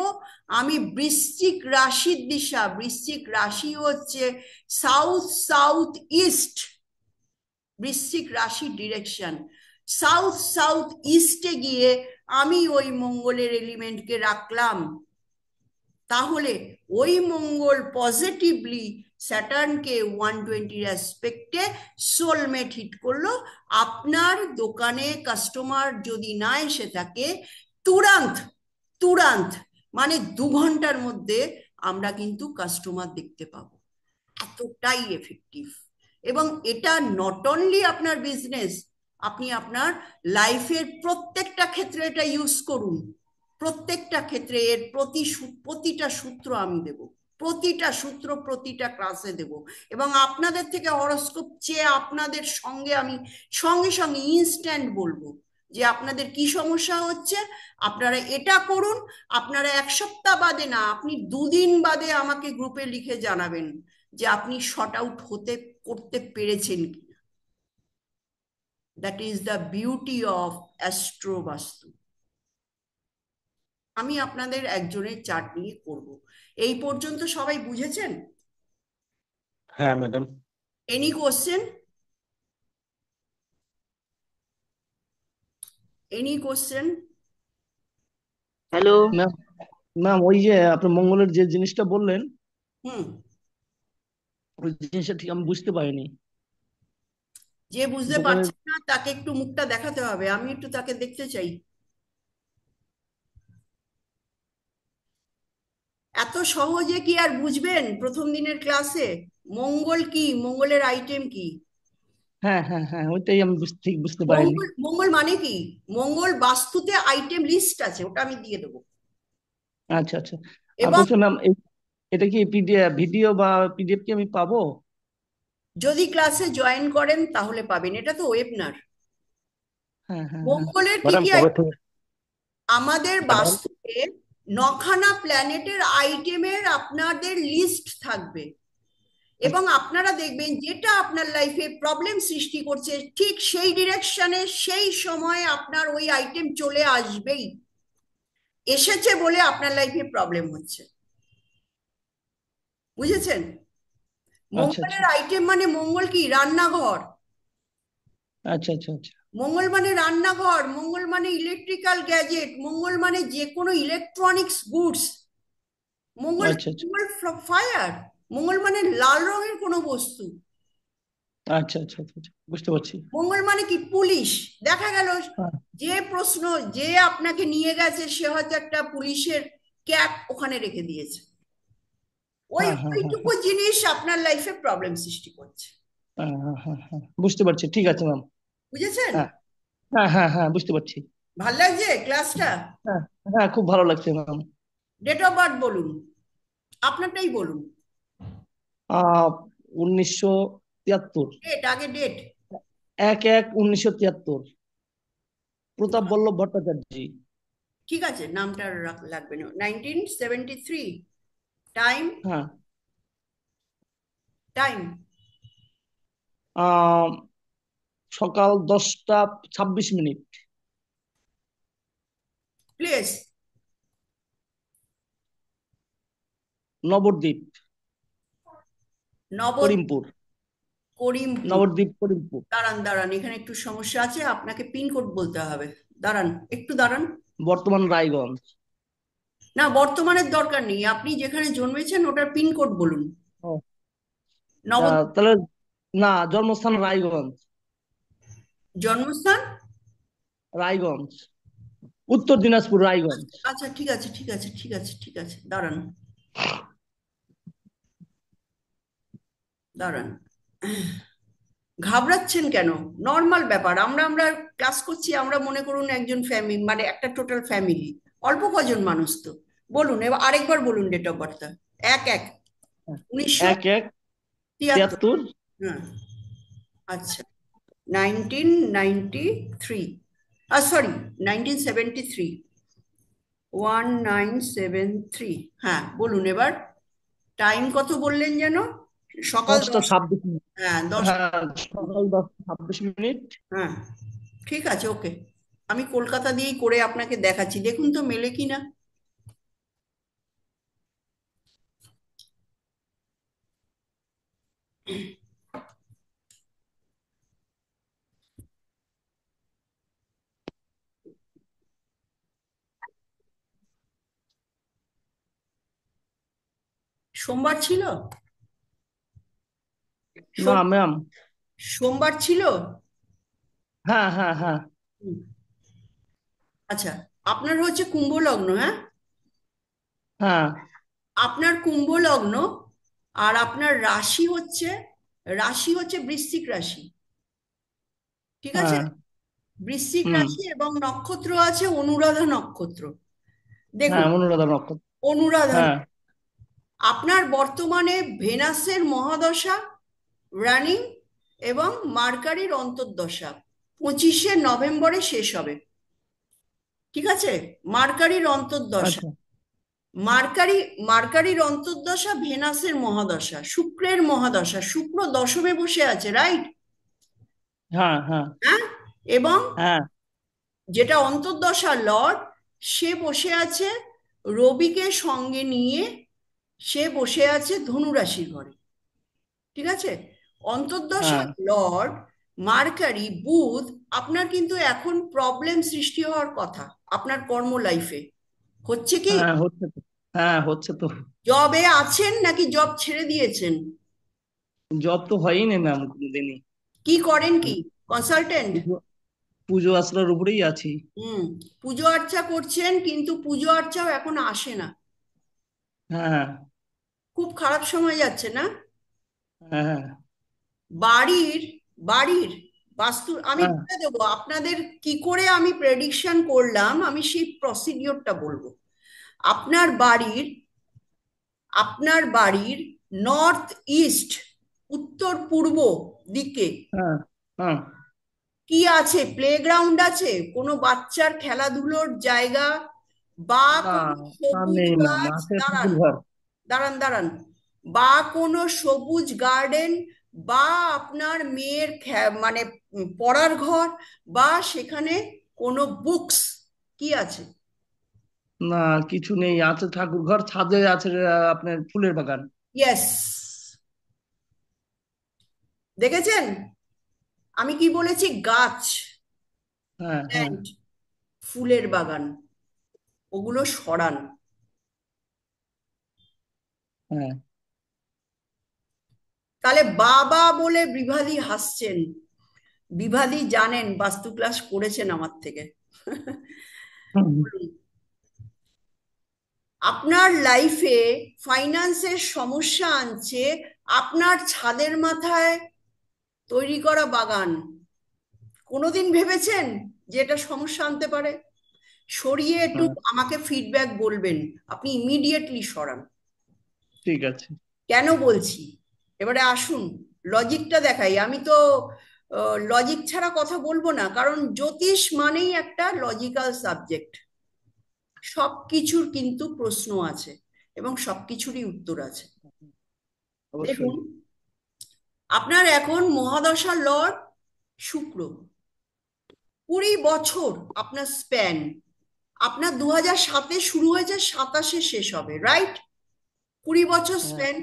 আমি বৃশ্চিক রাশির দিশা, বৃশ্চিক রাশি হচ্ছে সাউথ সাউথ ইস্ট, বৃশ্চিক রাশির ডিরেকশন সাউথ সাউথ ইস্টে গিয়ে আমি ওই মঙ্গলের এলিমেন্টকে রাখলাম। তাহলে ওই মঙ্গল পজিটিভলি স্যাটার্নকে 120-র অ্যাসপেক্টে সোলমেট হিট করলো। আপনার দোকানে কাস্টমার যদি না এসে থাকে, তুরান্ত, তুরান্ত, মানে 2 ঘন্টার মধ্যে আমরা কিন্তু কাস্টমার দেখতে পাবো। এতটাই এফেক্টিভ। এবং এটা নট অনলি আপনার বিজনেস, আপনি আপনার লাইফের প্রত্যেকটা ক্ষেত্রে এটা ইউজ করুন। প্রত্যেকটা ক্ষেত্রে এর প্রতিটা সূত্র আমি দেব, প্রতিটা সূত্র প্রতিটা ক্লাসে দেব। এবং আপনাদের থেকে হরোস্কোপ চেয়ে আপনাদের সঙ্গে আমি সঙ্গে সঙ্গে ইনস্ট্যান্ট বলবো যে আপনাদের কি সমস্যা হচ্ছে, আপনারা এটা করুন। আপনারা 1 সপ্তাহ বাদে না, আপনি 2 দিন বাদে আমাকে গ্রুপে লিখে জানাবেন যে আপনি শর্ট আউট করতে পেরেছেন কিনা। That is the beauty of Astrovastu. আমি আপনাদের একজনের চার্ট নিয়ে করব। এই পর্যন্ত সবাই বুঝেছেন? হ্যাঁ madam. Any question? Any question? Hello. Ma'am, ma'am ওই যে আপনি মঙ্গলের যে জিনিসটা বললেন, হুম। ওই জিনিসটা ঠিক আমি বুঝতে পারিনি। যে বুঝতে দোকানের পারছেন না তাকে একটু মুখটা দেখাতে হবে, আমি একটু তাকে দেখতে চাই। এত সহজে কি আর বুঝবেন প্রথম দিনের ক্লাসে? মঙ্গল কি, মঙ্গলের আইটেম কি? হ্যাঁ হ্যাঁ হ্যাঁ, ওইটাই আমি ঠিক বুঝতে পারিনি। মঙ্গল, মঙ্গল মানে কি? মঙ্গল বাস্তুতে আইটেম লিস্ট আছে, ওটা আমি দিয়ে দেবো। আচ্ছা আচ্ছা। আর এবং বলছি ম্যাম, এটা কি পিডিএফ ভিডিও বা পিডিএফ কি আমি পাবো? যদি ক্লাসে জয়েন করেন তাহলে পাবেন, এটা তো ওয়েবিনার। হ্যাঁ হ্যাঁ হ্যাঁ। মঙ্গলের কি ম্যাডাম কি কবে থেকে? আমাদের আবার। বাস্তুতে নখানা প্ল্যানেটের আইটেমের আপনাদের লিস্ট থাকবে, এবং আপনারা দেখবেন যেটা আপনার লাইফে প্রবলেম সৃষ্টি করছে ঠিক সেই ডিরেকশনে সেই সময়ে আপনার ওই আইটেম চলে আসবেই, এসেছে বলে আপনার লাইফে প্রবলেম হচ্ছে। বুঝেছেন? আচ্ছা আচ্ছা মঙ্গলের আইটেম মানে মঙ্গল কি রান্নাঘর, আচ্ছা আচ্ছা আচ্ছা মঙ্গল মানে রান্নাঘর, মঙ্গল মানে ইলেকট্রিক্যাল গ্যাজেট, মঙ্গল মানে যে কোনো ইলেকট্রনিক্স গুডস, মঙ্গল আচ্ছা আচ্ছা মঙ্গল ফায়ার, মঙ্গল মানে লাল রঙের কোনো বস্তু, আচ্ছা আচ্ছা আচ্ছা আচ্ছা, বুঝতে পারছি। মঙ্গল মানে কি পুলিশ। দেখা গেল হ্যাঁ যে প্রশ্ন, যে আপনাকে নিয়ে গেছে সে হয়তো একটা পুলিশের ক্যাপ ওখানে রেখে দিয়েছে, ওই হ্যাঁ হ্যাঁ হ্যাঁ ওইটুকু জিনিস আপনার লাইফে প্রবলেম সৃষ্টি করছে। হ্যাঁ হ্যাঁ হ্যাঁ হ্যাঁ, বুঝতে পারছি, ঠিক আছে ম্যাম। বুঝেছেন? হ্যাঁ হ্যাঁ হ্যাঁ হ্যাঁ, বুঝতে পারছি। ভাল লাগছে ক্লাসটা? হ্যাঁ হ্যাঁ, খুব ভালো লাগছে ম্যাম। ডেট অফ বার্থ বলুন, আপনারটাই বলুন। 1973। ডেট, আগে ডেট। 1/1/1973। প্রতাপ বল্লভ ভট্টাচার্য। ঠিক আছে, নামটা আর লাগবে না। 1973। টাইম? হ্যাঁ। টাইম? আহ সকাল 10টা 26 মিনিট। প্লেস? নবদ্বীপ, নব করিমপুর। করিমপুর? নবদ্বীপ, করিমপুর। দাঁড়ান দাঁড়ান, এখানে একটু সমস্যা আছে, আপনাকে পিনকোড বলতে হবে। দাঁড়ান, একটু দাঁড়ান। বর্তমান রায়গঞ্জ। না, বর্তমানের দরকার নেই, আপনি যেখানে জন্মেছেন ওটার পিনকোড বলুন। ও, নব তাহলে না, জন্মস্থান রায়গঞ্জ। জন্মস্থান? রায়গঞ্জ, উত্তর দিনাজপুর, রায়গঞ্জ। আচ্ছা ঠিক আছে ঠিক আছে ঠিক আছে ঠিক আছে, দাঁড়ান দাঁড়ান। ঘাবড়াচ্ছেন কেন? নর্মাল ব্যাপার, আমরা আমরা ক্লাস করছি, আমরা মনে করুন একজন ফ্যামিলি, মানে একটা টোটাল ফ্যামিলি, অল্প কজন মানুষ তো। বলুন, এবার আরেকবার বলুন ডেট অফ বার্থটা। 1/1/1973। 1/1/73। হ্যাঁ, আচ্ছা। 1993, সরি, 1973। 1973, হ্যাঁ বলুন এবার। টাইম কত বললেন যেন? সকাল দশটা 10? ছাব্বিশ মিনিট হ্যাঁ 10। হ্যাঁ, সকাল 10টা 26 মিনিট। হ্যাঁ ঠিক আছে, ওকে। আমি কলকাতা দিয়েই করে আপনাকে দেখাচ্ছি, দেখুন তো মেলে কিনা। সোমবার ছিল? না সোম ম্যাম। সোমবার ছিল? হ্যাঁ হ্যাঁ হ্যাঁ হুম, আচ্ছা। আপনার হচ্ছে কুম্ভ লগ্ন, হ্যাঁ? হ্যাঁ আপনার কুম্ভ লগ্ন, আর আপনার রাশি হচ্ছে বৃশ্চিক রাশি। ঠিক আছে? হ্যাঁ। বৃশ্চিক হুম। রাশি এবং নক্ষত্র আছে অনুরাধা নক্ষত্র। দেখুন, হ্যাঁ, অনুরাধা নক্ষত্র। অনুরাধা, হ্যাঁ আপনার বর্তমানে ভেনাসের মহাদশা রানিং, এবং মার্কারির অন্তর্দশা 25শে নভেম্বরে শেষ হবে। ঠিক আছে? মার্কারির অন্তর্দশা, আচ্ছা। মার্কারি মার্কারির অন্তর্দশা, ভেনাসের মহাদশা, শুক্রের মহাদশা, শুক্র দশমে বসে আছে, রাইট? হ্যাঁ হ্যাঁ হ্যাঁ, এবং হ্যাঁ যেটা অন্তর্দশা লর্ড, সে বসে আছে রবিকে সঙ্গে নিয়ে, সে বসে আছে ধনু রাশির ঘরে। ঠিক আছে? অন্তর্দশা হ্যাঁ লর্ড মার্কারি বুধ, আপনার কিন্তু এখন প্রবলেম সৃষ্টি হওয়ার কথা আপনার কর্ম লাইফে। হচ্ছে কি? হ্যাঁ, হচ্ছে তো। হ্যাঁ, হচ্ছে তো। জবে আছেন নাকি জব ছেড়ে দিয়েছেন? জব তো হয়নি ম্যাম কোনোদিনই। কি করেন, কি কনসালটেন্ট? পুজো পুজো আশ্রয়ের উপরেই আছি। হুম। পুজো আর্চা করছেন কিন্তু পুজো আর্চাও এখন আসে না। হ্যাঁ খুব খারাপ সময় যাচ্ছে না? হ্যাঁ হ্যাঁ বাড়ির বাড়ির বাস্তু আমি হ্যাঁ বলে দেবো আপনাদের, কি করে আমি প্রেডিকশন করলাম, আমি সেই প্রসিডিওরটা বলবো। আপনার বাড়ির আপনার বাড়ির নর্থ ইস্ট, উত্তর পূর্ব দিকে হ্যাঁ হ্যাঁ কি আছে? প্লেগ্রাউন্ড আছে, কোনো বাচ্চার খেলাধুলোর জায়গা, বা না, কোনো তা সবুজ নেই ম্যাম, গাছ? আছে দাঁড়ান, ঠাকুর ঘর। দাঁড়ান, দাঁড়ান। বা কোনো সবুজ গার্ডেন, বা আপনার মেয়ের মানে পড়ার ঘর, বা সেখানে কোনো বুকস, কি আছে? না, কিছু নেই, আছে ঠাকুর ঘর, ছাদে আছে আপনার ফুলের বাগান। ইয়েস, দেখেছেন? আমি কি বলেছি? গাছ, হ্যাঁ, হ্যাঁ, প্ল্যান্ট, ফুলের বাগান, ওগুলো সরান। হ্যাঁ। তাহলে বাবা বলে বিভাদি হাসছেন। বিভাদি জানেন, বাস্তু ক্লাস করেছেন আমার থেকে। হুম, বলুন, আপনার লাইফে ফাইন্যান্সের সমস্যা আনছে আপনার ছাদের মাথায় তৈরি করা বাগান। কোনোদিন ভেবেছেন যে এটা সমস্যা আনতে পারে? সরিয়ে একটু হ্যাঁ, আমাকে ফিডব্যাক বলবেন। আপনি ইমিডিয়েটলি সরান। ঠিক আছে। কেন বলছি? এবারে আসুন, লজিকটা দেখাই। আমি তো লজিক ছাড়া কথা বলবো না, কারণ জ্যোতিষ মানেই একটা লজিক্যাল সাবজেক্ট। সবকিছুর কিন্তু প্রশ্ন আছে, এবং সবকিছুরই উত্তর আছে। অবশ্যই। দেখুন, আপনার এখন মহাদশা লর্ড শুক্র, 20 বছর আপনার স্প্যান। আপনার 2007-এ শুরু হয়েছে, 27-এ শেষ হবে, রাইট? 20 বছর হ্যাঁ, স্প্যান।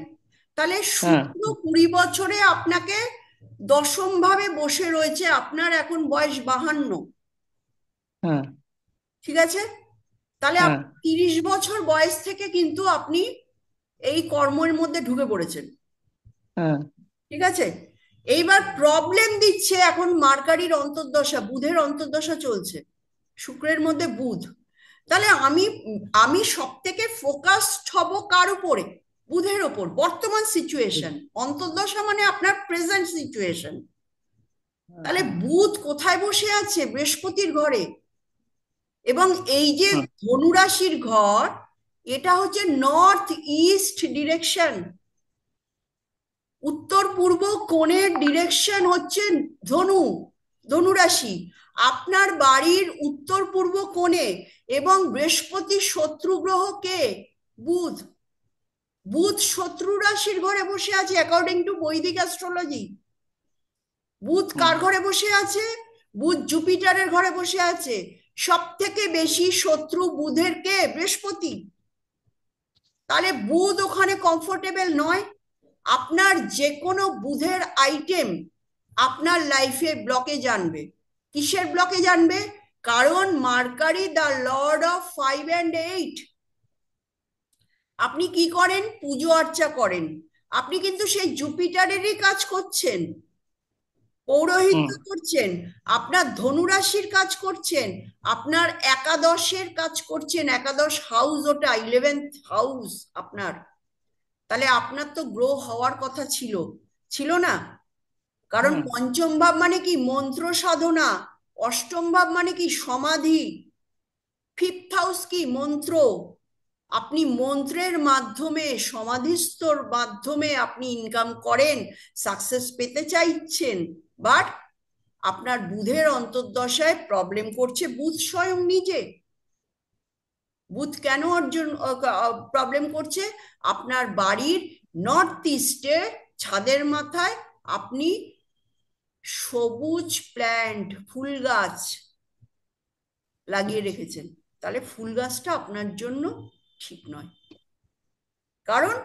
তাহলে হ্যাঁ, শুক্র 20 বছরে আপনাকে দশম ভাবে বসে রয়েছে। আপনার এখন বয়স 52, হ্যাঁ, ঠিক আছে? তাহলে হ্যাঁ, আপনি 30 বছর বয়স থেকে কিন্তু আপনি এই কর্মের মধ্যে ঢুকে পড়েছেন, হ্যাঁ, ঠিক আছে? এইবার প্রবলেম দিচ্ছে এখন মার্কারির অন্তর্দশা, বুধের অন্তর্দশা চলছে, শুক্রের মধ্যে বুধ। তাহলে আমি আমি সব থেকে ফোকাসড হব কার উপরে? বুধের ওপর, বর্তমান সিচুয়েশন। অন্তর্দশা মানে আপনার প্রেজেন্ট সিচুয়েশন। হ্যাঁ, তাহলে বুধ কোথায় বসে আছে? বৃহস্পতির ঘরে। এবং এই যে হ্যাঁ, ধনুরাশির ঘর, এটা হচ্ছে নর্থ ইস্ট ডিরেকশন। উত্তর পূর্ব কোণের ডিরেকশন হচ্ছে ধনু, ধনুরাশি। আপনার বাড়ির উত্তর পূর্ব কোণে। এবং বৃহস্পতি শত্রু গ্রহ কে? বুধ। বুধ শত্রু রাশির ঘরে বসে আছে অ্যাকর্ডিং টু বৈদিক অ্যাস্ট্রোলজি। বুধ হুম, কার ঘরে বসে আছে? বুধ জুপিটারের ঘরে বসে আছে। সব থেকে বেশি শত্রু বুধের কে? বৃহস্পতি। তাহলে বুধ ওখানে কমফোর্টেবল নয়। আপনার যে কোনো বুধের আইটেম আপনার লাইফে ব্লকে জানবে। কিসের ব্লকে জানবে? কারণ mercury the Lord of 5 and 8। আপনি কি করেন? পুজো অর্চা করেন। আপনি কিন্তু সেই জুপিটারেরই কাজ করছেন, হুম, পৌরোহিত্য করছেন, আপনার ধনুরাশির কাজ করছেন, আপনার একাদশের কাজ করছেন। একাদশ হাউস ওটা, 11th হাউস আপনার। তাহলে আপনার তো গ্রো হওয়ার কথা ছিল, ছিল না? কারণ হ্যাঁ, পঞ্চম ভাব মানে কি? মন্ত্র সাধনা। অষ্টম ভাব মানে কি? সমাধি। ফিফথ হাউস কি? মন্ত্র। আপনি মন্ত্রের মাধ্যমে, সমাধিস্থর মাধ্যমে আপনি ইনকাম করেন, সাকসেস পেতে চাইছেন। বাট আপনার বুধের অন্তর্দশায় প্রবলেম করছে বুধ স্বয়ং নিজে। বুধ কেন অর্জন প্রবলেম করছে? আপনার বাড়ির নর্থ ইস্টে ছাদের মাথায় আপনি সবুজ প্ল্যান্ট, ফুল গাছ লাগিয়ে রেখেছেন। তাহলে ফুল গাছটা আপনার জন্য ঠিক নয়। কারণ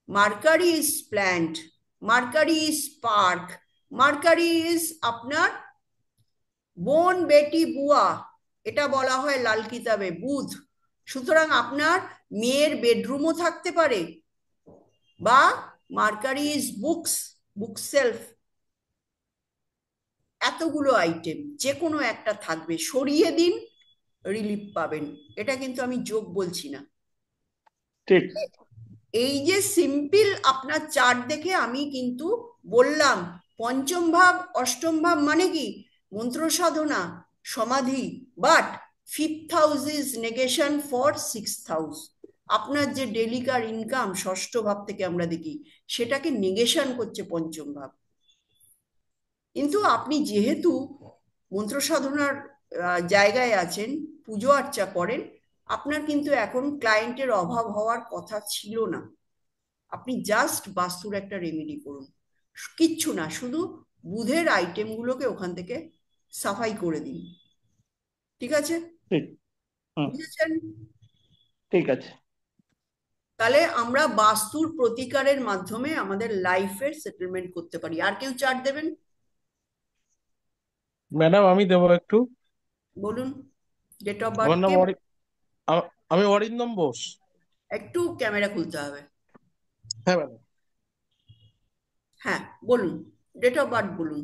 mercury is plant, mercury is park, mercury is আপনার বোন বেটি বুয়া, এটা বলা হয় লাল কিতাবে বুধ। সুতরাং আপনার মেয়ের বেডরুমও থাকতে পারে, বা mercury is books, book self. এতগুলো আইটেম যে কোনো একটা থাকবে, সরিয়ে দিন, রিলিফ পাবেন। এটা কিন্তু আমি যোগ বলছি না। ঠিক। এই যে সিম্পল আপনার চার্ট দেখে আমি কিন্তু বললাম, পঞ্চম ভাব অষ্টম ভাব মানে কি? মন্ত্র সাধনা, সমাধি। But fifth house is negation for sixth house. আপনার যে ডেলিকার ইনকাম ষষ্ঠ ভাব থেকে আমরা দেখি, সেটাকে নেগেশন করছে পঞ্চম ভাব। কিন্তু আপনি যেহেতু মন্ত্র সাধনার জায়গায় আছেন, পুজো আর্চা করেন, আপনার কিন্তু এখন ক্লায়েন্টের অভাব হওয়ার কথা ছিল না। আপনি জাস্ট বাস্তুর একটা রেমেডি করুন, কিচ্ছু না, শুধু বুধের আইটেমগুলোকে ওখান থেকে সাফাই করে দিন। ঠিক আছে? ঠিক। হুম। বুঝেছেন? ঠিক আছে। তাহলে আমরা বাস্তুর প্রতিকারের মাধ্যমে আমাদের লাইফের সেটেলমেন্ট করতে পারি। আর কেউ চার্ট দেবেন? ম্যাডাম আমি দেবো একটু। বলুন। ডেট অফ বার্থ আমার নাম কে? আমি অরিন্দম বোস। একটু ক্যামেরা খুলতে হবে। হ্যাঁ ম্যাডাম। হ্যাঁ, বলুন। ডেট অফ বার্থ বলুন।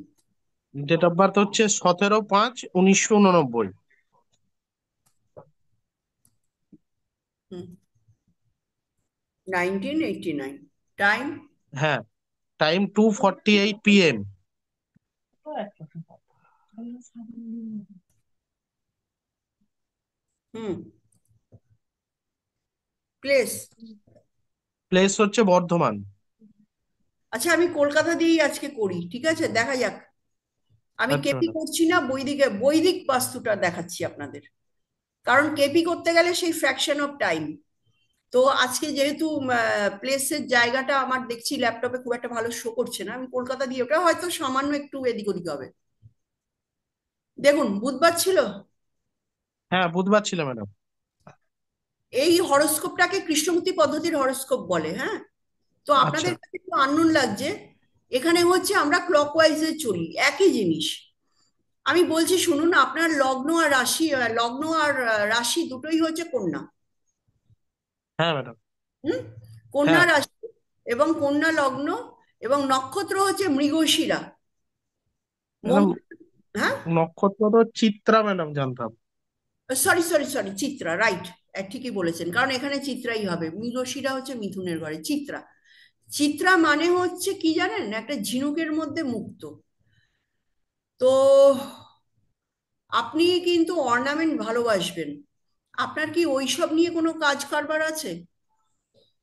ডেট অফ বার্থ হচ্ছে 17/5/1989। 1989। টাইম? হ্যাঁ, টাইম 2:48 PM। হুম। প্লেস? প্লেস হচ্ছে বর্ধমান। আচ্ছা, আমি কলকাতা দিয়েই আজকে করি, ঠিক আছে? দেখা যাক। আমি আচ্ছা কেপি ম্যাডাম। করছি না, বৈদিকে বৈদিক বাস্তুটা দেখাচ্ছি আপনাদের। কারণ কেপি করতে গেলে সেই ফ্র্যাকশন অফ টাইম। তো আজকে যেহেতু প্লেসের জায়গাটা আমার দেখছি ল্যাপটপে খুব একটা ভালো শো করছে না, আমি কলকাতা দিয়ে, ওটা হয়তো সামান্য একটু এদিক ওদিক হবে। দেখুন, বুধবার ছিল। হ্যাঁ, বুধবার ছিল ম্যাডাম। এই হরোস্কোপটাকে কৃষ্ণমূর্তি পদ্ধতির হরোস্কোপ বলে, হ্যাঁ? তো আচ্ছা। আপনাদের কাছে একটু আননোন লাগছে। এখানে হচ্ছে আমরা ক্লকওয়াইজে চলি, একই জিনিস। আমি বলছি শুনুন, আপনার লগ্ন আর রাশি, লগ্ন আর রাশি দুটোই হচ্ছে কন্যা। হ্যাঁ ম্যাডাম। হুম। কন্যা হ্যাঁ রাশি এবং কন্যা লগ্ন, এবং নক্ষত্র হচ্ছে মৃগশিরা। ম্যাডাম, মঙ্গল। হ্যাঁ। নক্ষত্র তো চিত্রা ম্যাডাম জানতাম। Sorry sorry sorry, Chitra, right. ঠিকই বলেছেন, কারণ এখানে চিত্রাই হবে। মৃগশিরা হচ্ছে মিথুনের ঘরে, চিত্রা। চিত্রা মানে হচ্ছে কি জানেন, একটা ঝিনুকের মধ্যে মুক্তো। তো আপনি কিন্তু অর্নামেন্ট ভালোবাসবেন। আপনার কি ওইসব নিয়ে কোনো কাজ কারবার আছে?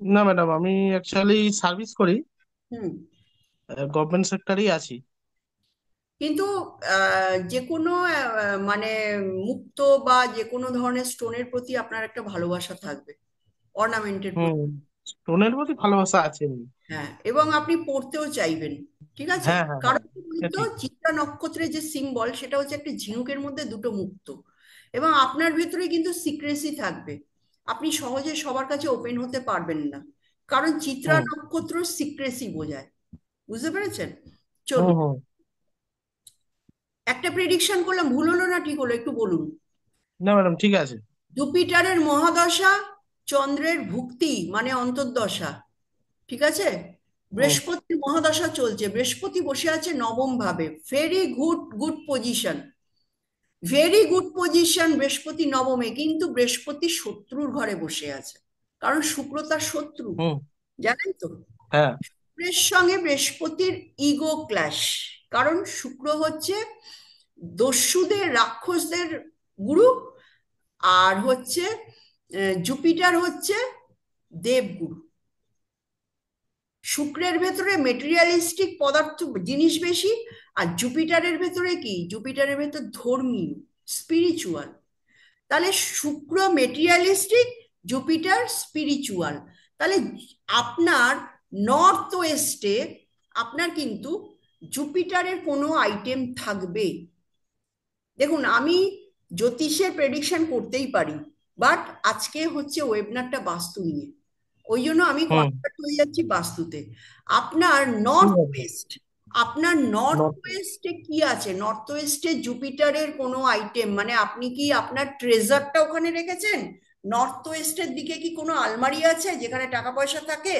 না ম্যাডাম, আমি অ্যাকচুয়ালি সার্ভিস করি, হুম। গভর্নমেন্ট সেক্টরেই আছি। কিন্তু যে কোনো মানে মুক্তো বা যে কোনো ধরনের স্টোনের প্রতি আপনার একটা ভালোবাসা থাকবে, অর্নামেন্টের হুম। প্রতি। স্টোনের প্রতি ভালোবাসা আছে এমনি। হ্যাঁ, এবং আপনি পড়তেও চাইবেন। ঠিক আছে? হ্যাঁ হ্যাঁ হ্যাঁ, কারণ কি বলুন এটা তো, ঠিক। চিত্রা নক্ষত্রের যে সিম্বল, সেটা হচ্ছে একটা ঝিনুকের মধ্যে দুটো মুক্তো। এবং আপনার ভেতরে কিন্তু সিক্রেসি থাকবে। আপনি সহজে সবার কাছে ওপেন হতে পারবেন না, কারণ চিত্রা হুম নক্ষত্র সিক্রেসি বোঝায়। বুঝতে পেরেছেন? হুম চলুন। হুম। একটা প্রেডিকশন করলাম, ভুল হলো না ঠিক হলো একটু বলুন। না ম্যাডাম, ঠিক আছে। জুপিটারের মহাদশা, চন্দ্রের ভুক্তি মানে অন্তর্দশা। ঠিক আছে? হুম বৃহস্পতির মহাদশা চলছে, বৃহস্পতি বসে আছে নবম ভাবে, very good, good position. Very good position বৃহস্পতি নবমে, কিন্তু বৃহস্পতি শত্রুর ঘরে বসে আছে, কারণ শুক্র তার শত্রু। হুম। জানেন তো? হ্যাঁ। শুক্রের সঙ্গে বৃহস্পতির ইগো ক্ল্যাশ। কারণ শুক্র হচ্ছে দস্যুদের, রাক্ষসদের গুরু। আর হচ্ছে জুপিটার হচ্ছে দেবগুরু। শুক্রের ভেতরে মেটেরিয়ালিস্টিক পদার্থ জিনিস বেশি। আর জুপিটারের ভেতরে কি, জুপিটারের ভেতর ধর্মীয়, স্পিরিচুয়াল। তাহলে শুক্র মেটেরিয়ালিস্টিক, জুপিটার স্পিরিচুয়াল। তাহলে আপনার নর্থ ওয়েস্টে আপনার কিন্তু জুপিটারের কোনো আইটেম থাকবে। দেখুন, আমি জ্যোতিষের প্রেডিকশন করতেই পারি, বাট আজকে হচ্ছে ওয়েবিনারটা বাস্তু নিয়ে, ওই জন্য আমি হুম। কনভার্ট হয়ে যাচ্ছি বাস্তুতে। আপনার ঠিক নর্থ আছে। ওয়েস্ট, আপনার নর্থ নর্থ। ওয়েস্টে কি আছে? নর্থ ওয়েস্টে জুপিটারের কোনো আইটেম, মানে আপনি কি আপনার ট্রেজারটা ওখানে রেখেছেন? নর্থ ওয়েস্টের দিকে কি কোনো আলমারি আছে যেখানে টাকা পয়সা থাকে?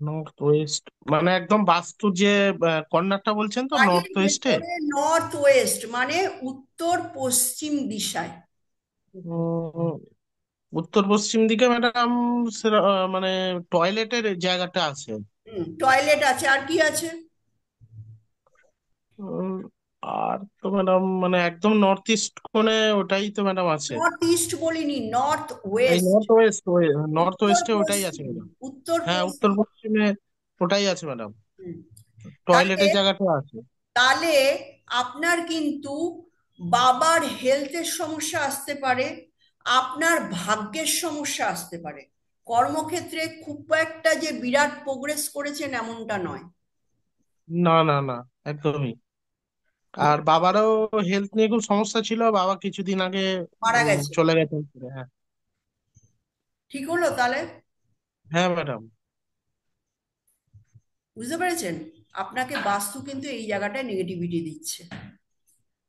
নর্থ ওয়েস্ট মানে একদম বাস্তু যে কর্নারটা বলছেন তো বাড়ির নর্থ ওয়েস্টে? ভেতরে নর্থ ওয়েস্ট মানে উত্তর পশ্চিম দিশায়। উত্তর পশ্চিম দিকে ম্যাডাম, মানে টয়লেটের জায়গাটা আছে। টয়লেট আছে, আর কি আছে? উম, আর তো ম্যাডাম মানে একদম নর্থ ইস্ট কোণে ওটাই তো ম্যাডাম আছে। নর্থ ইস্ট বলিনি, নর্থ এই ওয়েস্ট। নর্থ ওয়েস্ট, নর্থ উত্তর ওয়েস্টে ওটাই আছে পশ্চিম। ম্যাডাম। উত্তর হ্যাঁ, উত্তর পশ্চিম। পশ্চিমে ওটাই আছে ম্যাডাম। হুম। তাহলে টয়লেটের জায়গাটা আছে। তাহলে আপনার কিন্তু বাবার হেলথের সমস্যা আসতে পারে, আপনার ভাগ্যের সমস্যা আসতে পারে। কর্মক্ষেত্রে খুব একটা যে বিরাট প্রোগ্রেস করেছেন এমনটা নয়। না না না, একদমই। আর বাবারও হেলথ নিয়ে খুব সমস্যা ছিল, বাবা কিছুদিন আগে মারা গেছে। চলে গেছেন। হ্যাঁ। ঠিক হলো তাহলে? হ্যাঁ ম্যাডাম। বুঝতে পেরেছেন? আপনাকে বাস্তু কিন্তু এই জায়গাটায় নেগেটিভিটি দিচ্ছে।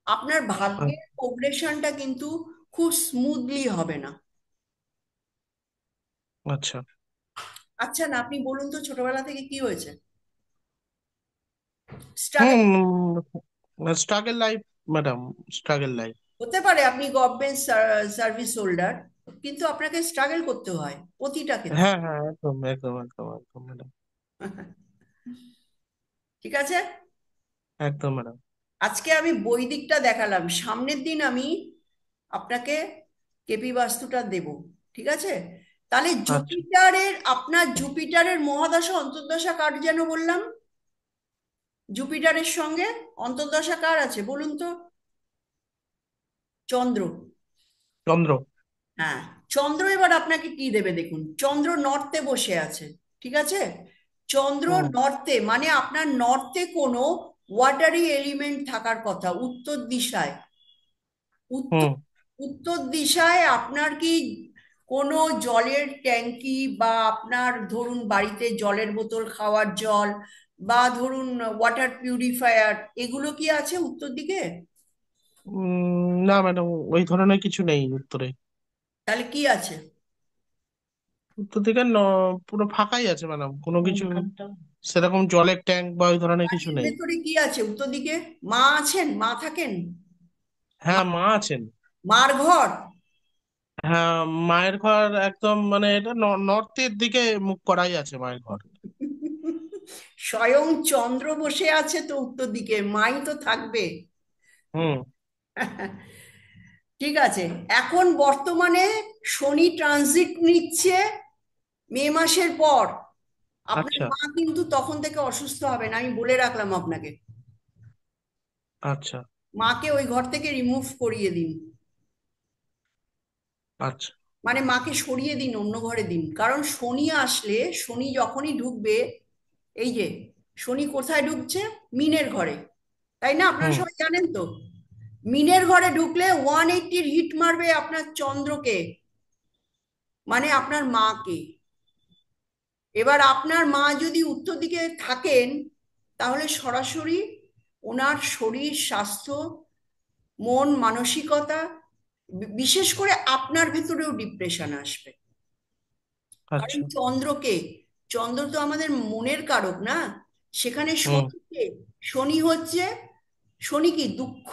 আপনার ভাগ্যের প্রোগ্রেশনটা কিন্তু খুব স্মুথলি হবে না। আচ্ছা। আচ্ছা না, আপনি বলুন তো ছোটবেলা থেকে কি হয়েছে? Struggle. Hmm. Struggle life madam, struggle life. হতে পারে আপনি গভর্নমেন্ট সার্ভিস হোল্ডার, কিন্তু আপনাকে স্ট্রাগল করতে হয় প্রতিটা ক্ষেত্রে। হ্যাঁ হ্যাঁ, একদম একদম একদম একদম ম্যাডাম। ঠিক আছে। একদম ম্যাডাম। আজকে আমি বৈদিকটা দেখালাম, সামনের দিন আমি আপনাকে কেপি বাস্তুটা দেব। ঠিক আছে? তাহলে আচ্ছা। আপনার জুপিটারের মহাদশা অন্তর্দশা কার যেন বললাম? জুপিটারের সঙ্গে অন্তর্দশা কার আছে বলুন তো? চন্দ্র। চন্দ্র। হ্যাঁ, চন্দ্র এবার আপনাকে কি দেবে দেখুন। চন্দ্র নর্থে বসে আছে। ঠিক আছে? চন্দ্র হুম নর্থে মানে আপনার নর্থে কোনো ওয়াটারি এলিমেন্ট থাকার কথা, উত্তর দিশায়। উত্তর হুম উত্তর দিশায় আপনার কি কোনো জলের ট্যাঙ্কি, বা আপনার ধরুন বাড়িতে জলের বোতল, খাওয়ার জল, বা ধরুন ওয়াটার পিউরিফায়ার, এগুলো কি আছে উত্তর দিকে? না ম্যাডাম, ওই ধরনের কিছু নেই উত্তরে। তাহলে কি আছে? উত্তর দিকে পুরো ফাঁকাই আছে ম্যাডাম, কোনো কিছু সেরকম জলের ট্যাঙ্ক বা ওই ধরনের কিছু বাড়ির নেই। ভেতরে কি আছে উত্তর দিকে? মা আছেন? মা থাকেন? হ্যাঁ, মা- মা আছেন। মার ঘর? হ্যাঁ, মায়ের ঘর একদম মানে এটা নর্থের দিকে মুখ করাই আছে মায়ের ঘর। স্বয়ং চন্দ্র বসে আছে তো উত্তর দিকে, মাই তো থাকবে। হুম। ঠিক আছে। এখন বর্তমানে শনি ট্রানজিট নিচ্ছে মে মাসের পর। আপনার আচ্ছা মা কিন্তু তখন থেকে অসুস্থ হবেন, আমি বলে রাখলাম আপনাকে। আচ্ছা মাকে ওই ঘর থেকে রিমুভ করিয়ে দিন। আচ্ছা। মানে মাকে সরিয়ে দিন, অন্য ঘরে দিন। কারণ শনি আসলে, শনি যখনই ঢুকবে, এই যে শনি কোথায় ঢুকছে? মিনের ঘরে। তাই না? আপনারা হুম সবাই জানেন তো। মিনের ঘরে ঢুকলে 180-র হিট মারবে আপনার চন্দ্রকে, মানে আপনার মাকে। এবার আপনার মা যদি উত্তর দিকে থাকেন, তাহলে সরাসরি ওনার শরীর স্বাস্থ্য, মন মানসিকতা, বিশেষ করে আপনার ভেতরেও ডিপ্রেশন আসবে। কারণ আচ্ছা। চন্দ্রকে, চন্দ্র তো আমাদের মনের কারক না? সেখানে হুম শনিকে, শনি হচ্ছে, শনি কি? দুঃখ,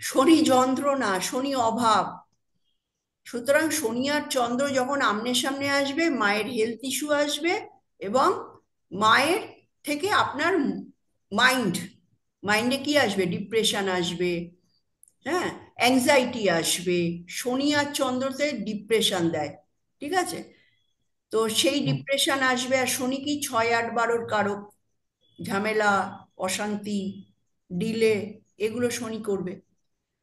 শনি যন্ত্রণা, শনি অভাব। সুতরাং শনি আর চন্দ্র যখন আমনে সামনে আসবে, মায়ের হেলথ ইস্যু আসবে, এবং মায়ের থেকে আপনার মাইন্ড, মাইন্ডে কি আসবে? ডিপ্রেশন আসবে। হ্যাঁ, অ্যাংজাইটি আসবে। শনি আর চন্দ্রতে ডিপ্রেশন দেয়। ঠিক আছে? তো সেই হুম ডিপ্রেশন আসবে। আর শনি কি? 6, 8, 12-র কারক। ঝামেলা, অশান্তি, ডিলে, এগুলো শনি করবে।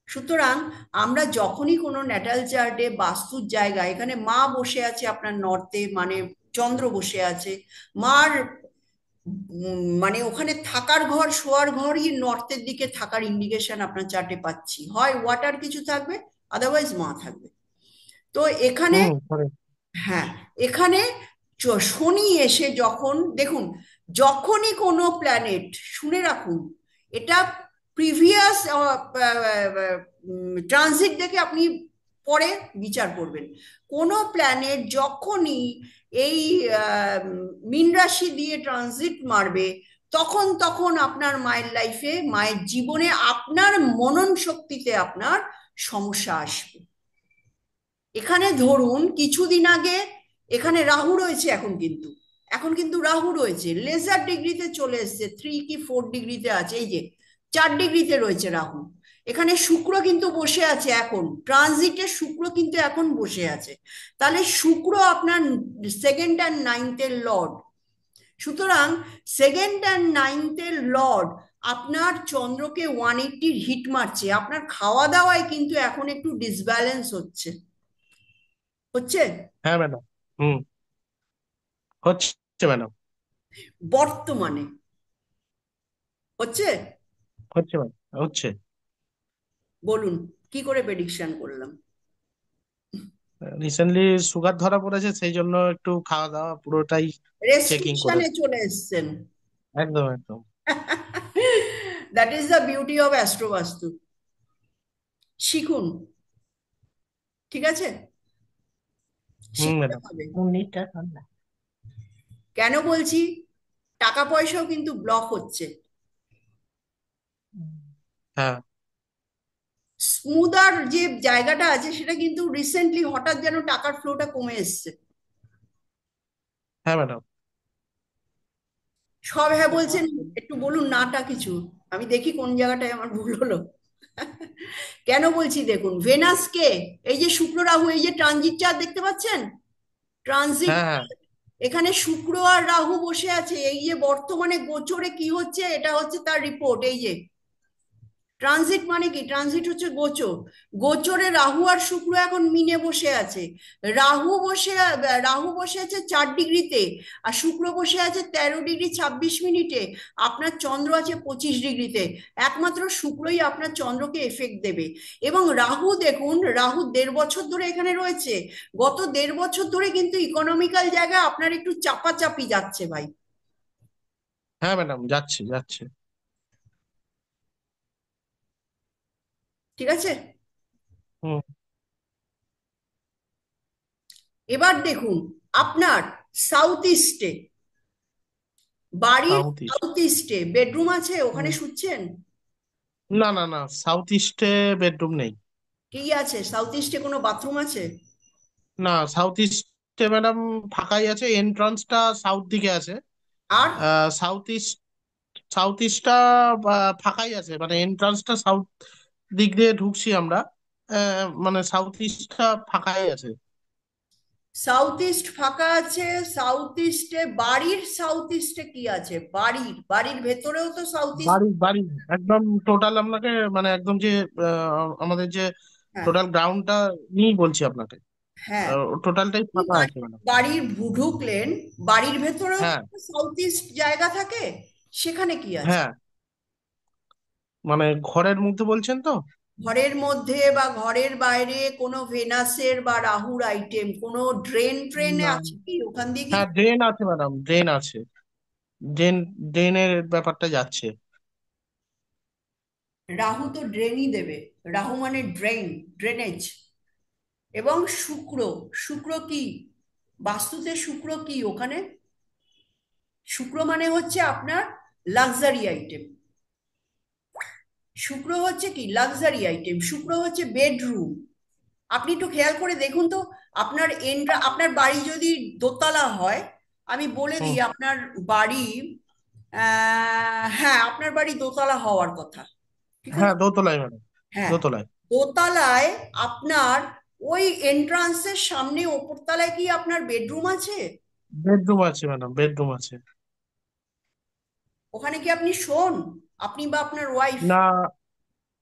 সুতরাং আমরা যখনই কোনো ন্যাটাল চার্টে বাস্তুর জায়গা, এখানে মা বসে আছে আপনার নর্থে, মানে চন্দ্র বসে আছে, মার মানে ওখানে থাকার ঘর, শোয়ার ঘরই নর্থের দিকে থাকার ইন্ডিকেশন আপনার চার্টে পাচ্ছি। হয় ওয়াটার কিছু থাকবে, আদারওয়াইজ মা থাকবে। তো এখানে, হুম correct। হ্যাঁ, এখানে শনি এসে যখন দেখুন, যখনই কোনো প্ল্যানেট, শুনে রাখুন, এটা প্রিভিয়াস ট্রানজিট দেখে আপনি পরে বিচার করবেন। কোনো প্ল্যানেট যখনই এই মীন রাশি দিয়ে ট্রানজিট মারবে, তখন তখন আপনার মায়ের লাইফে, মায়ের জীবনে, আপনার মনন শক্তিতে আপনার সমস্যা আসবে। এখানে ধরুন কিছুদিন আগে এখানে রাহু রয়েছে, এখন কিন্তু রাহু রয়েছে, লেজার ডিগ্রিতে চলে এসেছে, 3 কি 4 ডিগ্রিতে আছে, এই যে 4 ডিগ্রিতে রয়েছে রাহু। এখানে শুক্র কিন্তু বসে আছে, এখন ট্রানজিটে শুক্র কিন্তু এখন বসে আছে। তাহলে শুক্র আপনার সেকেন্ড অ্যান্ড নাইনথের লর্ড। সুতরাং সেকেন্ড অ্যান্ড নাইনথের লর্ড আপনার চন্দ্রকে 180 হিট মারছে, আপনার খাওয়া দাওয়ায় কিন্তু এখন একটু ডিসব্যালেন্স হচ্ছে। হচ্ছে হ্যাঁ ম্যাডাম। হুম। হচ্ছে ম্যাডাম। বর্তমানে হচ্ছে। হচ্ছে ম্যাডাম। হচ্ছে। বলুন কি করে প্রেডিকশন করলাম? রিসেন্টলি সুগার ধরা পড়েছে, সেই জন্য একটু খাওয়া দাওয়া পুরোটাই চেকিং করে। রেস্ট্রিকশনে চলে এসছেন। একদম একদম। That is the beauty of Astrovastu. শিখুন, ঠিক আছে? হুম শিখতে ম্যাডাম। হবে। 19 টাকা না। কেন বলছি? টাকা পয়সাও কিন্তু ব্লক হচ্ছে। হ্যাঁ। স্মুদার যে জায়গাটা আছে সেটা কিন্তু রিসেন্টলি হঠাৎ যেন টাকার ফ্লোটা কমে এসছে। হ্যাঁ ম্যাডাম। সব হ্যাঁ বলছেন, একটু বলুন নাটা কিছু। আমি দেখি কোন জায়গাটায় আমার ভুল হলো। কেন বলছি দেখুন, ভেনাসকে, এই যে শুক্র রাহু, এই যে ট্রানজিট চার্ট দেখতে পাচ্ছেন, ট্রানজিট, হ্যাঁ হ্যাঁ। এখানে শুক্র আর রাহু বসে আছে। এই যে বর্তমানে গোচরে কি হচ্ছে, এটা হচ্ছে তার রিপোর্ট। এই যে ট্রানজিট মানে কি, ট্রানজিট হচ্ছে গোচর। গোচরে রাহু আর শুক্র এখন মিনে বসে আছে। রাহু বসে রাহু বসে আছে 4 ডিগ্রিতে, আর শুক্র বসে আছে 13 ডিগ্রি 26 মিনিটে। আপনার চন্দ্র আছে 25 ডিগ্রিতে। একমাত্র শুক্রই আপনার চন্দ্রকে এফেক্ট দেবে। এবং রাহু দেখুন, রাহু 1.5 বছর ধরে এখানে রয়েছে। গত 1.5 বছর ধরে কিন্তু ইকোনমিক্যাল জায়গা আপনার একটু চাপাচাপি যাচ্ছে ভাই। হ্যাঁ ম্যাডাম, যাচ্ছে যাচ্ছে। ঠিক আছে? হুম। এবার দেখুন, আপনার সাউথ ইস্টে, বাড়ির সাউথ ইস্ট। সাউথ ইস্টে বেডরুম আছে, ওখানে শুচ্ছেন? না না না, সাউথ ইস্টে বেডরুম নেই। কি আছে সাউথ ইস্টে, কোনো বাথরুম আছে? না, সাউথ ইস্টে ম্যাডাম ফাঁকাই আছে, এন্ট্রান্সটা সাউথ দিকে আছে। আর সাউথ ইস্ট, সাউথ ইস্টটা ফাঁকাই আছে, মানে এন্ট্রান্সটা সাউথ দিক দিয়ে ঢুকছি আমরা। মানে সাউথ ইস্টটা ফাঁকাই আছে। সাউথ ইস্ট ফাঁকা আছে। সাউথ ইস্টে, বাড়ির সাউথ ইস্টে কি আছে? বাড়ির বাড়ির ভেতরেও তো সাউথ ইস্ট। বাড়ি বাড়ি একদম টোটাল আপনাকে, মানে একদম যে আমাদের যে হ্যাঁ, টোটাল গ্রাউন্ডটা নিয়েই বলছি আপনাকে, হ্যাঁ। টোটালটাই এই ফাঁকা আছে ম্যাডাম। বাড়ির ঢুকলেন, বাড়ির ভেতরেও হ্যাঁ তো সাউথ ইস্ট জায়গা থাকে, সেখানে কি আছে? হ্যাঁ, মানে ঘরের মধ্যে বলছেন তো? ঘরের মধ্যে বা ঘরের বাইরে কোনো ভেনাসের বা রাহুর আইটেম, কোনো ড্রেন ট্রেনে না। আছে কি ওখান দিয়ে কি? হ্যাঁ ড্রেন আছে ম্যাডাম, ড্রেন আছে। ড্রেন, ড্রেনের ব্যাপারটা যাচ্ছে। রাহু তো ড্রেনই দেবে। রাহু মানে ড্রেন, ড্রেনেজ। এবং শুক্র, শুক্র কি বাস্তুতে, শুক্র কি ওখানে? শুক্র মানে হচ্ছে আপনার লাক্সারি আইটেম। শুক্র হচ্ছে কি লাক্সারি আইটেম, শুক্র হচ্ছে বেডরুম। আপনি একটু খেয়াল করে দেখুন তো, আপনার আপনার বাড়ি যদি দোতলা হয়, আমি বলে হুম। দিই আপনার বাড়ি, হ্যাঁ আপনার বাড়ি দোতলা হওয়ার কথা, ঠিক হ্যাঁ আছে? দোতলায় ম্যাডাম, হ্যাঁ, দোতলায়। দোতলায় আপনার ওই এন্ট্রান্সের সামনে ওপর তলায় কি আপনার বেডরুম আছে? বেডরুম আছে ম্যাডাম, বেডরুম আছে। ওখানে কি আপনি শোন, আপনি বা আপনার ওয়াইফ? না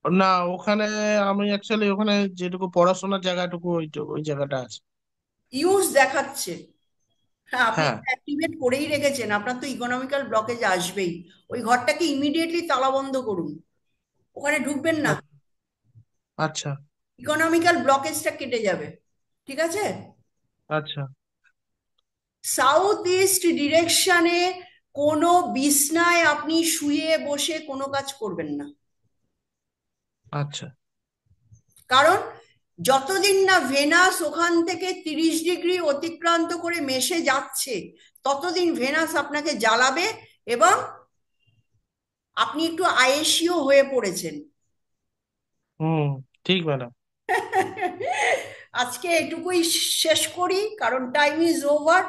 না, ওখানে আমি অ্যাকচুয়ালি ওখানে যেটুকু পড়াশোনার জায়গাটুকু ওই জায়গাটা আছে। ইউজ দেখাচ্ছে। হ্যাঁ, আপনি হ্যাঁ। অ্যাক্টিভেট করেই রেখেছেন, আপনার তো ইকোনমিক্যাল ব্লকেজ আসবেই। ওই ঘরটাকে ইমিডিয়েটলি তালাবন্ধ করুন, ওখানে ঢুকবেন না। আচ্ছা ইকোনমিক্যাল ব্লকেজটা কেটে যাবে, ঠিক আছে? আচ্ছা সাউথ ইস্ট ডিরেকশনে কোনো বিছনায় আপনি শুয়ে বসে কোনো কাজ করবেন না। আচ্ছা কারণ যতদিন না ভেনাস ওখান থেকে 30 ডিগ্রি অতিক্রান্ত করে মেশে যাচ্ছে, ততদিন ভেনাস আপনাকে জ্বালাবে। এবং আপনি একটু আয়েশিও হয়ে পড়েছেন। হুম। ঠিক ম্যাডাম। আজকে এটুকুই শেষ করি, কারণ টাইম ইজ ওভার।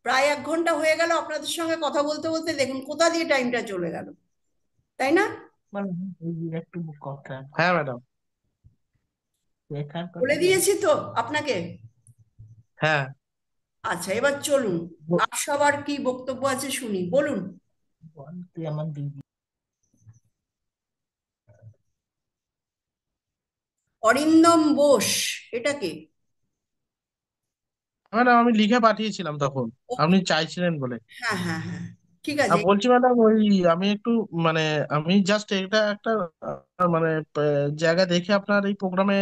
প্রায় 1 ঘন্টা হয়ে গেল আপনাদের সঙ্গে কথা বলতে বলতে, দেখুন কোথা দিয়ে টাইমটা চলে গেল, তাই না? মানে এই একটু কথা হ্যাঁ ম্যাডাম। লেখার বলে কথা দিয়েছি তো আপনাকে। হ্যাঁ। আচ্ছা, এবার চলুন, আর সবার কি বক্তব্য আছে শুনি, বলুন। বল, তুই আমার দিদি। অরিন্দম বোস, এটা কে? ম্যাডাম আমি লিখে পাঠিয়েছিলাম তখন, আপনি ওকে। চাইছিলেন বলে। হ্যাঁ হ্যাঁ হ্যাঁ, ঠিক আর আছে। বলছি ম্যাডাম ওই আমি একটু মানে আমি জাস্ট এটা একটা মানে জায়গা দেখে আপনার এই প্রোগ্রামে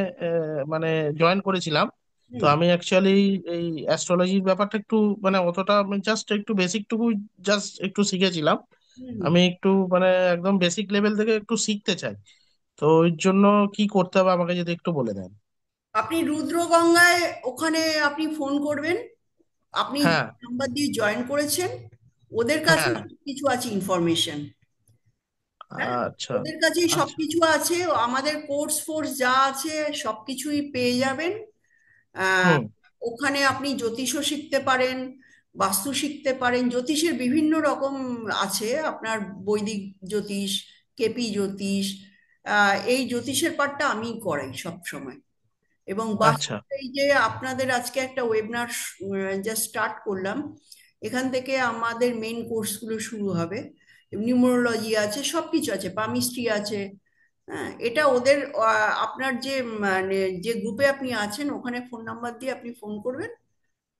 মানে জয়েন করেছিলাম। তো হুম আমি অ্যাকচুয়ালি এই অ্যাস্ট্রোলজির ব্যাপারটা একটু মানে অতটা আমি জাস্ট একটু বেসিক টুকু জাস্ট একটু শিখেছিলাম। হুম হুম। আমি একটু মানে একদম বেসিক লেভেল থেকে একটু শিখতে চাই। তো ওই জন্য কি করতে হবে আমাকে যদি একটু বলে দেন। আপনি রুদ্রগঙ্গায়, ওখানে আপনি ফোন করবেন। আপনি হ্যাঁ। নাম্বার দিয়ে জয়েন করেছেন, ওদের কাছে হ্যাঁ। কিছু আছে ইনফরমেশন। হ্যাঁ, আচ্ছা। ওদের কাছেই আচ্ছা। সবকিছু আছে। আমাদের কোর্স ফোর্স যা আছে সবকিছুই পেয়ে যাবেন। আহ, হুম। ওখানে আপনি জ্যোতিষও শিখতে পারেন, বাস্তু শিখতে পারেন। জ্যোতিষের বিভিন্ন রকম আছে আপনার, বৈদিক জ্যোতিষ, কেপি জ্যোতিষ। এই জ্যোতিষের পাঠটা আমি করাই সব সময়। এবং আচ্ছা। বাস্তবে এই যে আপনাদের আজকে একটা ওয়েবিনার যা স্টার্ট করলাম, এখান থেকে আমাদের মেন কোর্সগুলো শুরু হবে। নিউমোরোলজি আছে, সবকিছু আছে, পামিস্ট্রি আছে। হ্যাঁ, এটা ওদের আপনার যে মানে যে গ্রুপে আপনি আছেন ওখানে ফোন নাম্বার দিয়ে আপনি ফোন করবেন,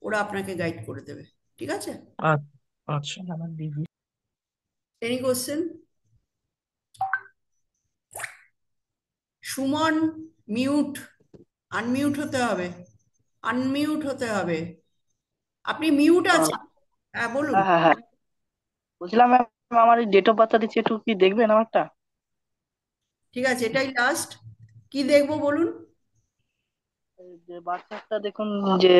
ওরা আপনাকে গাইড করে দেবে। ঠিক আছে? আচ্ছা। আচ্ছা। আমার দিদি। Any question? Suman, mute, unmute হতে হবে, আনমিউট হতে হবে। আপনি মিউট আহ, আছেন? হ্যাঁ বলুন। হ্যাঁ হ্যাঁ হ্যাঁ, বলছিলাম ম্যাম, আমার এই ডেট অফ বার্থটা দিচ্ছি, একটু কি দেখবেন আমারটা? ঠিক আছে, এটাই লাস্ট। কি দেখবো বলুন? এই যে বাচ্চাটা দেখুন, যে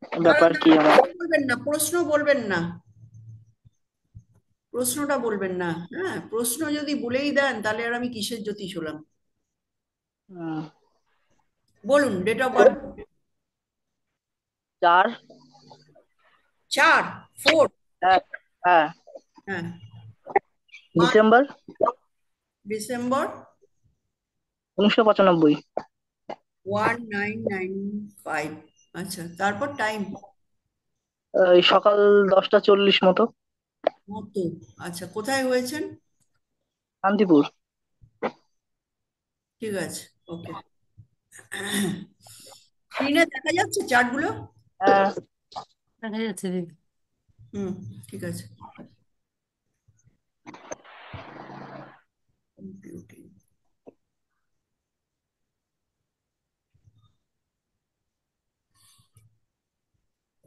দাঁড়ান ব্যাপার কি দাঁড়ান, আমার। বলবেন না, প্রশ্ন বলবেন না, প্রশ্নটা বলবেন না। হ্যাঁ, প্রশ্ন যদি বলেই দেন তাহলে আর আমি কিসের জ্যোতিষ হলাম? হুম, বলুন ডেট অফ বার্থ। 4, চার, ফোর। হ্যাঁ হ্যাঁ, হ্যাঁ, মাস, ডিসেম্বর ডিসেম্বর 1995। 1995। আচ্ছা, তারপর টাইম এই সকাল 10টা 40 মতো। মতো। আচ্ছা, কোথায় হয়েছেন? শান্তিপুর। ঠিক আছে, ওকে। স্ক্রিনে দেখা যাচ্ছে চার্টগুলো? হ্যাঁ। দেখা যাচ্ছে দিদি। হুম, ঠিক আছে। কম্পিউটিং।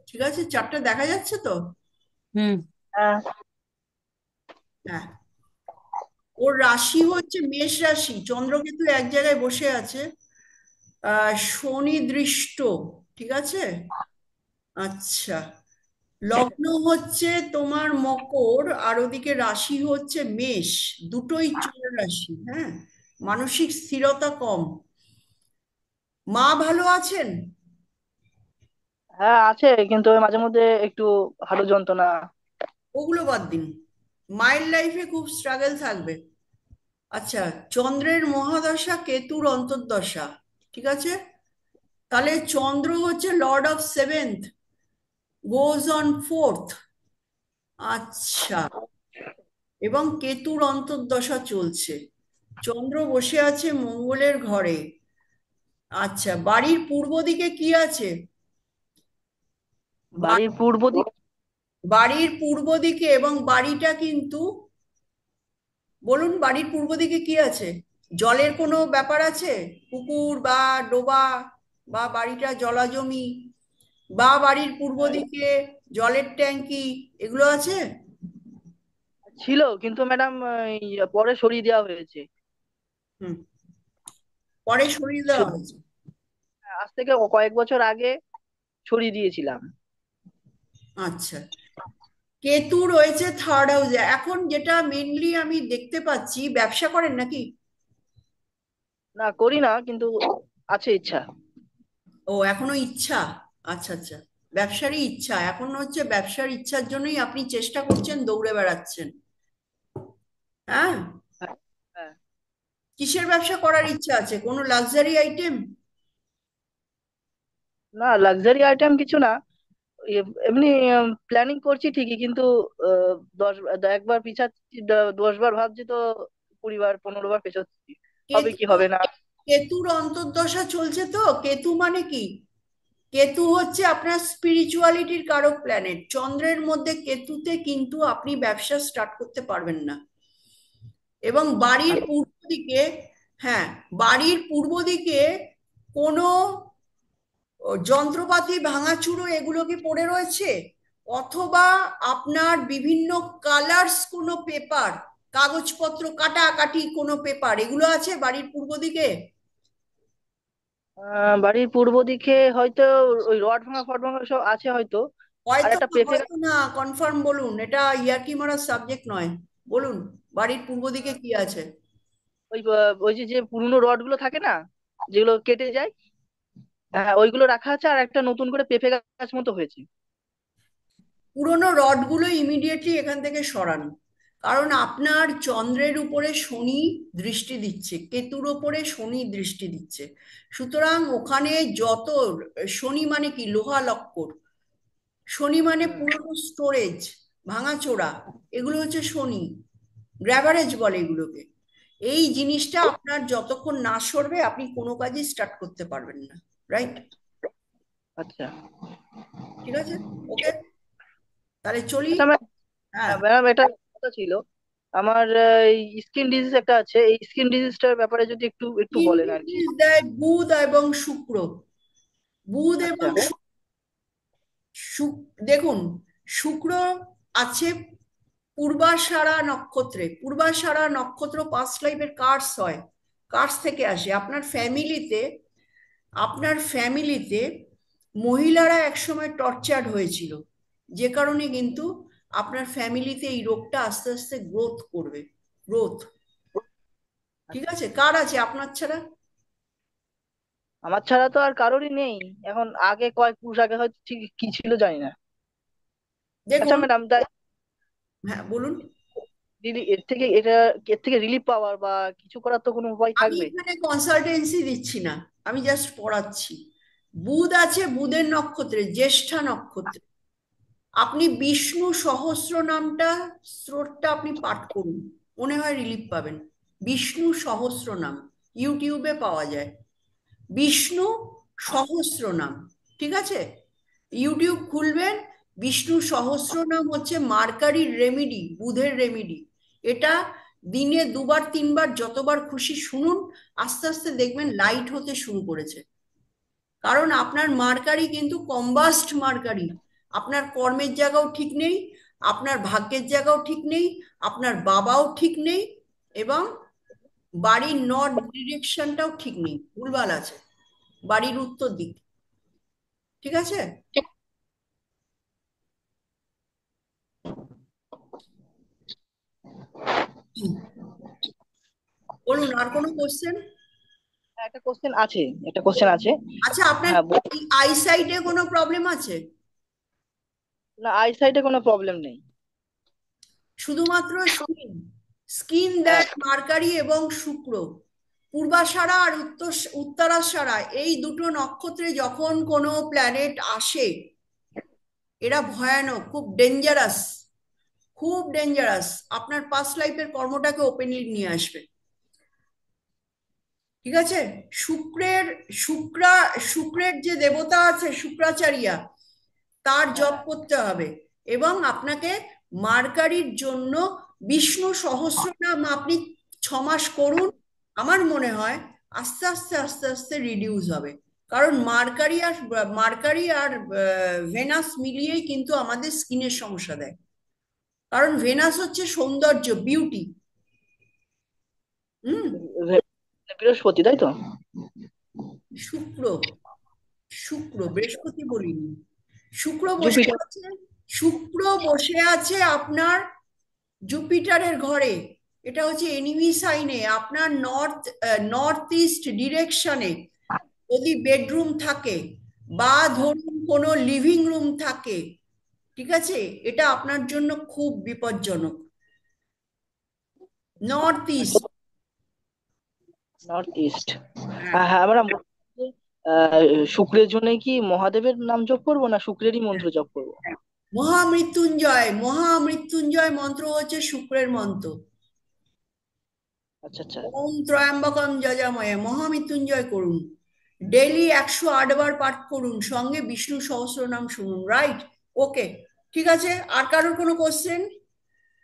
ঠিক আছে, চারটে দেখা যাচ্ছে তো? হুম। হ্যাঁ। হ্যাঁ, ওর রাশি হচ্ছে মেষ রাশি, চন্দ্রকেতু এক জায়গায় বসে আছে, শনি দৃষ্ট। ঠিক আছে। আচ্ছা, লগ্ন হচ্ছে তোমার মকর, আর ওদিকে রাশি হচ্ছে মেষ। দুটোই চর রাশি। হ্যাঁ, মানসিক স্থিরতা কম। মা ভালো আছেন? হ্যাঁ আছে, কিন্তু ওই মাঝে মধ্যে একটু হাঁটু যন্ত্রণা। ওগুলো বাদ দিন, মায়ের লাইফে খুব স্ট্রাগল থাকবে। আচ্ছা, চন্দ্রের মহাদশা, কেতুর অন্তর্দশা। ঠিক আছে, তাহলে চন্দ্র হচ্ছে Lord of seventh, goes on fourth. আচ্ছা, এবং কেতুর অন্তর্দশা চলছে, চন্দ্র বসে আছে মঙ্গলের ঘরে। আচ্ছা, বাড়ির পূর্ব দিকে কি আছে? বা- বাড়ির পূর্ব দিক। বাড়ির পূর্ব দিকে, এবং বাড়িটা কিন্তু, বলুন বাড়ির পূর্ব দিকে কি আছে? জলের কোনো ব্যাপার আছে? পুকুর বা ডোবা, বা বাড়িটা জলাজমি, বা বাড়ির পূর্ব দিকে জলের ট্যাঙ্কি, এগুলো আছে? ছিল, কিন্তু ম্যাডাম পরে সরিয়ে দেওয়া হয়েছে। হুম, পরে সরিয়ে দেওয়া হয়েছে। আজ থেকে কয়েক বছর আগে সরিয়ে দিয়েছিলাম। আচ্ছা, কেতু রয়েছে থার্ড হাউসে। এখন যেটা মেনলি আমি দেখতে পাচ্ছি, ব্যবসা করেন নাকি? না, করি না, কিন্তু আছে ইচ্ছা। ও, এখনো ইচ্ছা। আচ্ছা আচ্ছা, ব্যবসারই ইচ্ছা এখন হচ্ছে, ব্যবসার ইচ্ছার জন্যই আপনি চেষ্টা করছেন, দৌড়ে বেড়াচ্ছেন। হ্যাঁ, হ্যাঁ হ্যাঁ। কিসের ব্যবসা করার ইচ্ছা আছে? কোনো লাক্সারি আইটেম? না, লাক্সারি আইটেম কিছু না। এমনি প্ল্যানিং করছি ঠিকই, কিন্তু আহ, 10 একবার পিছাচ্ছি, 10 বার ভাবছি তো 20 বার 15 বার পেছাচ্ছি। হবে কি কেতু, হবে না। কেতুর অন্তর্দশা চলছে তো। কেতু মানে কি? কেতু হচ্ছে আপনার স্পিরিচুয়ালিটির কারক প্ল্যানেট। চন্দ্রের মধ্যে কেতুতে কিন্তু আপনি ব্যবসা স্টার্ট করতে পারবেন না। এবং বাড়ির পূর্ব দিকে, হ্যাঁ, বাড়ির পূর্ব দিকে কোনো যন্ত্রপাতি ভাঙাচুরো এগুলো কি পড়ে রয়েছে? অথবা আপনার বিভিন্ন কালার্স কোনো পেপার, কাগজপত্র কাটাকাটি কোনো পেপার, এগুলো আছে বাড়ির পূর্ব দিকে? বাড়ির পূর্ব দিকে হয়তো ওই রড ভাঙা ফট ভাঙা সব আছে হয়তো। আর হয়তো একটা না, পেঁপে হয়তো না, কনফার্ম বলুন, এটা ইয়ার্কি মারার সাবজেক্ট নয়। বলুন, বাড়ির পূর্ব দিকে কি আছে? ওই ওই যে যে পুরনো রড গুলো থাকে না, যেগুলো কেটে যায়, হ্যাঁ ওইগুলো রাখা আছে, আর একটা নতুন করে পেঁপে গাছ মতো হয়েছে। পুরোনো রডগুলো ইমিডিয়েটলি এখান থেকে সরান। কারণ আপনার চন্দ্রের উপরে শনি দৃষ্টি দিচ্ছে, কেতুর উপরে শনি দৃষ্টি দিচ্ছে। সুতরাং ওখানে যত, শনি মানে কি? লোহা লক্কর। শনি মানে হুম। পুরোনো স্টোরেজ, ভাঙাচোরা, এগুলো হচ্ছে শনি। গ্র্যাভারেজ বলে এগুলোকে। এই জিনিসটা আপনার যতক্ষণ না সরবে আপনি কোনো কাজই স্টার্ট করতে পারবেন না। রাইট? আচ্ছা। ঠিক আছে, ওকে, তাহলে চলি। আচ্ছা হ্যাঁ, ম্যাডাম, এটা কথা ছিল আমার, স্কিন ডিজিজ একটা আছে, এই স্কিন ডিজিজটার ব্যাপারে যদি একটু একটু বলেন আর কি। ইনডিউস দেয় বুধ এবং শুক্র। বুধ আচ্ছা। এবং দেখুন, শুক্র আছে পূর্বাষাঢ়া নক্ষত্রে। পূর্বাষাঢ়া নক্ষত্র পাস্ট লাইফের কার্স হয়, কার্স থেকে আসে। আপনার ফ্যামিলিতে মহিলারা একসময় টর্চার্ড হয়েছিল, যে কারণে কিন্তু আপনার ফ্যামিলিতে এই রোগটা আস্তে আস্তে গ্রোথ করবে। গ্রোথ। ঠিক আচ্ছা, আছে, কার আছে আপনার ছাড়া? আমার ছাড়া তো আর কারোরই নেই এখন। আগে কয়েক পুরুষ আগে হয়তো ঠিক কি ছিল জানি না। আচ্ছা দেখুন, ম্যাডাম, তাই হ্যাঁ বলুন। এর থেকে রিলিফ পাওয়ার বা কিছু করার তো কোনো উপায় আমি থাকবে? এখানে কনসালটেন্সি দিচ্ছি না, আমি জাস্ট পড়াচ্ছি। বুধ আছে বুধের নক্ষত্রে, জ্যেষ্ঠা নক্ষত্রে। আপনি বিষ্ণু সহস্র নামটা, স্তোত্রটা আপনি পাঠ করুন, মনে হয় রিলিফ পাবেন। বিষ্ণু সহস্র নাম ইউটিউবে পাওয়া যায়। বিষ্ণু সহস্র নাম, ঠিক আছে? ইউটিউব খুলবেন, বিষ্ণু সহস্র নাম হচ্ছে মার্কারির রেমিডি, বুধের রেমিডি। এটা দিনে দুবার তিনবার যতবার খুশি শুনুন, আস্তে আস্তে দেখবেন লাইট হতে শুরু করেছে। কারণ আপনার মার্কারি কিন্তু কম্বাস্ট মার্কারি। আপনার কর্মের জায়গাও ঠিক নেই, আপনার ভাগ্যের জায়গাও ঠিক নেই, আপনার বাবাও ঠিক নেই, এবং বাড়ির নর্থ ডিরেকশনটাও ঠিক নেই, ভুলভাল আছে। বাড়ির উত্তর দিক, ঠিক আছে? হুম, বলুন, আর কোনো কোশ্চেন? হ্যাঁ, একটা কোশ্চেন আছে। আচ্ছা, আপনার হ্যাঁ আইসাইটে কোনো প্রবলেম আছে? না, আইসাইটে কোনো প্রবলেম নেই। শুধুমাত্র স্কিন? স্কিন হ্যাঁ। দেয় মার্কারি এবং শুক্র। পূর্বাষাঢ়া আর উত্তরাষাঢ়া, এই দুটো নক্ষত্রে যখন কোনো প্ল্যানেট আসে, এরা ভয়ানক, খুব ডেঞ্জারাস, খুব ডেঞ্জারাস। আপনার পাস্ট লাইফের কর্মটাকে ওপেনলি নিয়ে আসবে। ঠিক আছে? শুক্রের শুক্রা শুক্রের যে দেবতা আছে শুক্রাচারিয়া, তার হ্যাঁ। জপ করতে হবে। এবং আপনাকে মার্কারির জন্য বিষ্ণু সহস্রনাম আপনি 6 মাস করুন। আমার মনে হয় আস্তে আস্তে আস্তে আস্তে রিডিউস হবে। কারণ মার্কারি আর ভেনাস মিলিয়েই কিন্তু আমাদের স্কিনের সমস্যা দেয়। কারণ ভেনাস হচ্ছে সৌন্দর্য, বিউটি। হুম। বৃহস্পতি, তাই তো? শুক্র, শুক্র, বৃহস্পতি বলিনি। শুক্র বসে জুপিটার। আছে, শুক্র বসে আছে আপনার জুপিটারের ঘরে। এটা হচ্ছে এনিমি সাইনে, আপনার নর্থ ইস্ট ডিরেকশনে যদি বেডরুম থাকে, বা ধরুন কোনো লিভিং রুম থাকে, ঠিক আছে, এটা আপনার জন্য খুব বিপজ্জনক। North east. North east. হ্যাঁ, হ্যাঁ হ্যাঁ, আমরা শুক্রের জন্য কি মহাদেবের নাম জপ করবো না শুক্রেরই মন্ত্র জপ করবো? মহামৃত্যুঞ্জয়, মহামৃত্যুঞ্জয় মন্ত্র হচ্ছে শুক্রের মন্ত্র। আচ্ছা আচ্ছা। ওম ত্রয়ম্বকম যজাময়ে মহামৃত্যুঞ্জয় করুন, ডেইলি 108 বার পাঠ করুন, সঙ্গে বিষ্ণু সহস্রনাম শুনুন, রাইট? ওকে, ঠিক আছে। আর কারোর কোনো কোশ্চেন?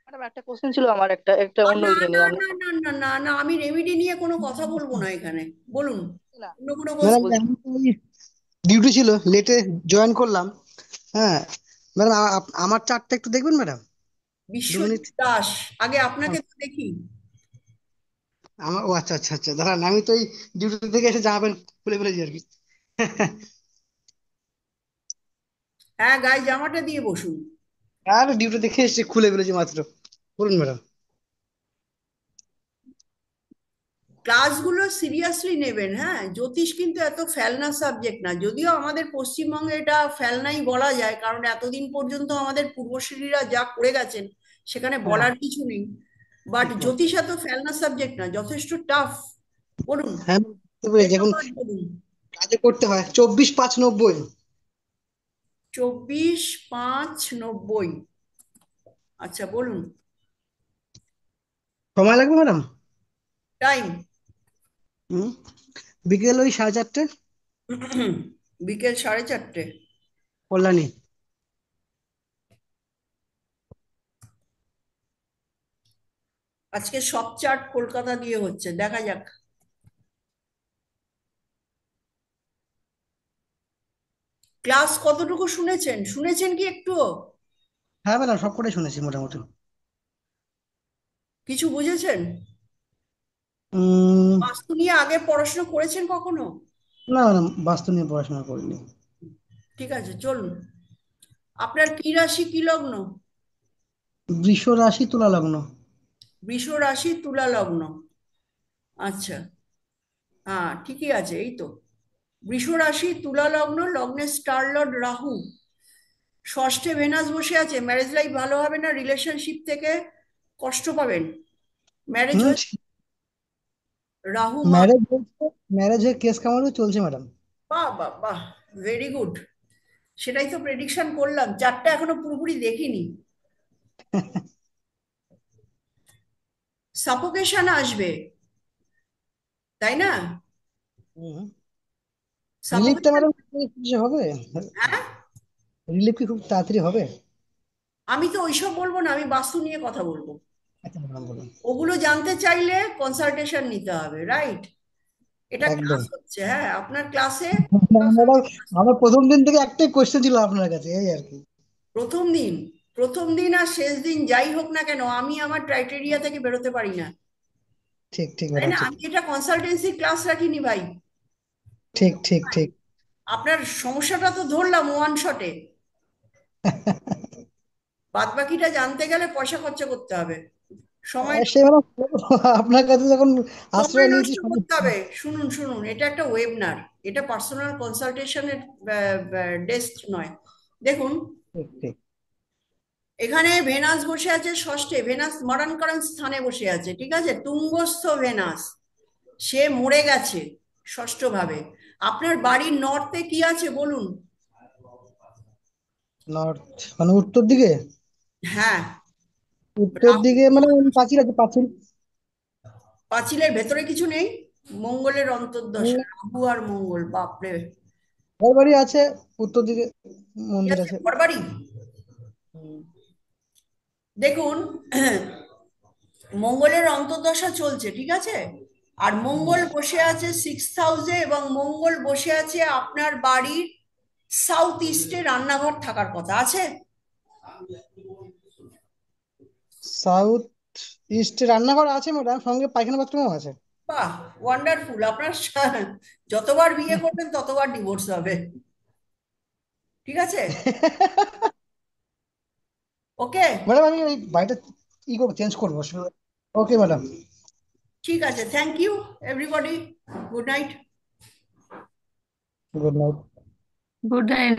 ম্যাডাম একটা কোশ্চেন ছিল আমার, একটা একটা অন্য না ইয়ে না নিয়ে আপনি। না না না না না, আমি রেমেডি নিয়ে কোনো কথা বলবো না এখানে। বলুন, না অন্য কোনো ম্যাডাম কোশ্চেন? বলছি। আমি তো ওই ডিউটি ছিল, লেটে জয়েন করলাম। হ্যাঁ ম্যাডাম, আমার চার্টটা একটু দেখবেন ম্যাডাম, 2 মিনিট। বিশ্বজিৎ দাস, আগে হ্যাঁ, আপনাকে তো দেখি। আমার ও আচ্ছা আচ্ছা আচ্ছা, দাঁড়ান আমি তো এই ডিউটি থেকে এসে জামা প্যান্ট খুলে ফেলেছি আর কি। হ্যাঁ, গায়ে জামাটা দিয়ে বসুন। আর ডিউটি থেকে এসে খুলে ফেলেছি মাত্র। বলুন ম্যাডাম। ক্লাসগুলো সিরিয়াসলি নেবেন, হ্যাঁ। জ্যোতিষ কিন্তু এত ফেলনা সাবজেক্ট না, যদিও আমাদের পশ্চিমবঙ্গে এটা ফেলনাই বলা যায়, কারণ এতদিন পর্যন্ত আমাদের পূর্বসূরীরা যা করে গেছেন সেখানে হ্যাঁ, বলার কিছু নেই। বাট ঠিক ম্যাম। জ্যোতিষ এত ফেলনা সাবজেক্ট না, যথেষ্ট টাফ। বলুন, হ্যাঁ ma'am, বুঝতে ডেট পেরেছি। অফ এখন বার্থ বলুন। কাজে করতে হয় 24/5/90। 24/5/90। আচ্ছা, বলুন সময় লাগবে ম্যাডাম? টাইম। হুম, বিকেল ওই 4:30। বিকেল 4:30। কল্যাণী। আজকে সব চার্ট কলকাতা দিয়ে হচ্ছে, দেখা যাক। ক্লাস কতটুকু শুনেছেন? শুনেছেন কি একটুও? হ্যাঁ ম্যাডাম, সবকটাই শুনেছি মোটামুটি। কিছু বুঝেছেন? উম বাস্তু নিয়ে আগে পড়াশোনা করেছেন কখনো? না ম্যাডাম, বাস্তু নিয়ে পড়াশোনা করিনি। ঠিক আছে, চলুন। আপনার কি রাশি কি লগ্ন? বৃষ রাশি, তুলা লগ্ন। বৃষ রাশি তুলা লগ্ন। আচ্ছা, হ্যাঁ ঠিকই আছে, এই তো। বৃষ রাশি তুলা লগ্ন, লগ্নের স্টার লর্ড রাহু, ষষ্ঠে ভেনাস বসে আছে। ম্যারেজ লাইফ ভালো হবে না, রিলেশনশিপ থেকে কষ্ট পাবেন। ম্যারেজ হুম, হয়ে রাহু মা। ম্যারেজ হয়েছে, ম্যারেজ হয়ে কেস কামানো চলছে ম্যাডাম। বাহ বাহ বাহ, ভেরি গুড। সেটাই তো প্রেডিকশন করলাম, চারটা এখনো পুরোপুরি দেখিনি। সাফোকেশন আসবে, তাই না? রিলিফটা সাফোকেশন। ম্যাডাম হবে? হ্যাঁ, রিলিফ কি খুব তাড়াতাড়ি হবে? আমি তো ওইসব বলবো না, আমি বাস্তু নিয়ে কথা বলবো। আচ্ছা ম্যাডাম, বলুন। ওগুলো জানতে চাইলে কনসালটেশন নিতে হবে, রাইট? এটা একদম। ক্লাস হচ্ছে, হ্যাঁ, আপনার ক্লাসে। ম্যাডাম, আমার প্রথম দিন থেকে একটাই কোয়েশ্চেন ছিল আপনার কাছে, এই আর কি। প্রথম দিন, প্রথম দিন আর শেষ দিন যাই হোক না কেন, আমি আমার ক্রাইটেরিয়া থেকে বেরোতে পারি না, ঠিক ঠিক তাই ম্যাডাম, না? ঠিক। আমি এটা কনসালটেন্সি ক্লাস রাখিনি ভাই। ঠিক ঠিক ঠিক। আপনার সমস্যাটা তো ধরলাম ওয়ান শটে, বাদ বাকিটা জানতে গেলে পয়সা খরচা করতে হবে, সময়। সে ম্যাডাম, আপনার কাছে যখন সময় আশ্রয় নিয়েছি নষ্ট করতে হবে। শুনুন শুনুন, এটা একটা ওয়েবিনার, এটা পার্সোনাল কনসালটেশনের ডেস্ক নয়। দেখুন, ঠিক ঠিক। এখানে ভেনাস বসে আছে ষষ্ঠে, ভেনাস মরণ করার স্থানে বসে আছে, ঠিক আছে? তুঙ্গস্থ ভেনাস, সে মরে গেছে ষষ্ঠ ভাবে। আপনার বাড়ির নর্থে কি আছে বলুন? নর্থ মানে উত্তর দিকে? হ্যাঁ, উত্তর রাহু। দিকে মানে পাঁচিল আছে, পাঁচিল। পাঁচিলের ভেতরে কিছু নেই? মঙ্গলের অন্তর্দশা, রাহু আর মঙ্গল, বাপরে। ঘর বাড়ি আছে উত্তর দিকে, কি মন্দির আছে, আছে। ঘরবাড়ি? হুম। দেখুন, মঙ্গলের অন্তর্দশা চলছে, ঠিক আছে? আর হুম। মঙ্গল বসে আছে 6th হাউসে, এবং মঙ্গল বসে আছে আপনার বাড়ির সাউথ ইস্টে। রান্নাঘর থাকার কথা আছে। সাউথ ইস্টে রান্নাঘর আছে ম্যাডাম, সঙ্গে পায়খানা বাথরুমও আছে। বাহ, ওয়ান্ডারফুল। আপনার যতবার বিয়ে করবেন ততবার ডিভোর্স হবে, ঠিক আছে? ওকে, ম্যাডাম, আমি ওই বাড়িটা করবো, চেঞ্জ করবো। Okay madam. ঠিক আছে, thank you everybody, good night. Good night. Good night.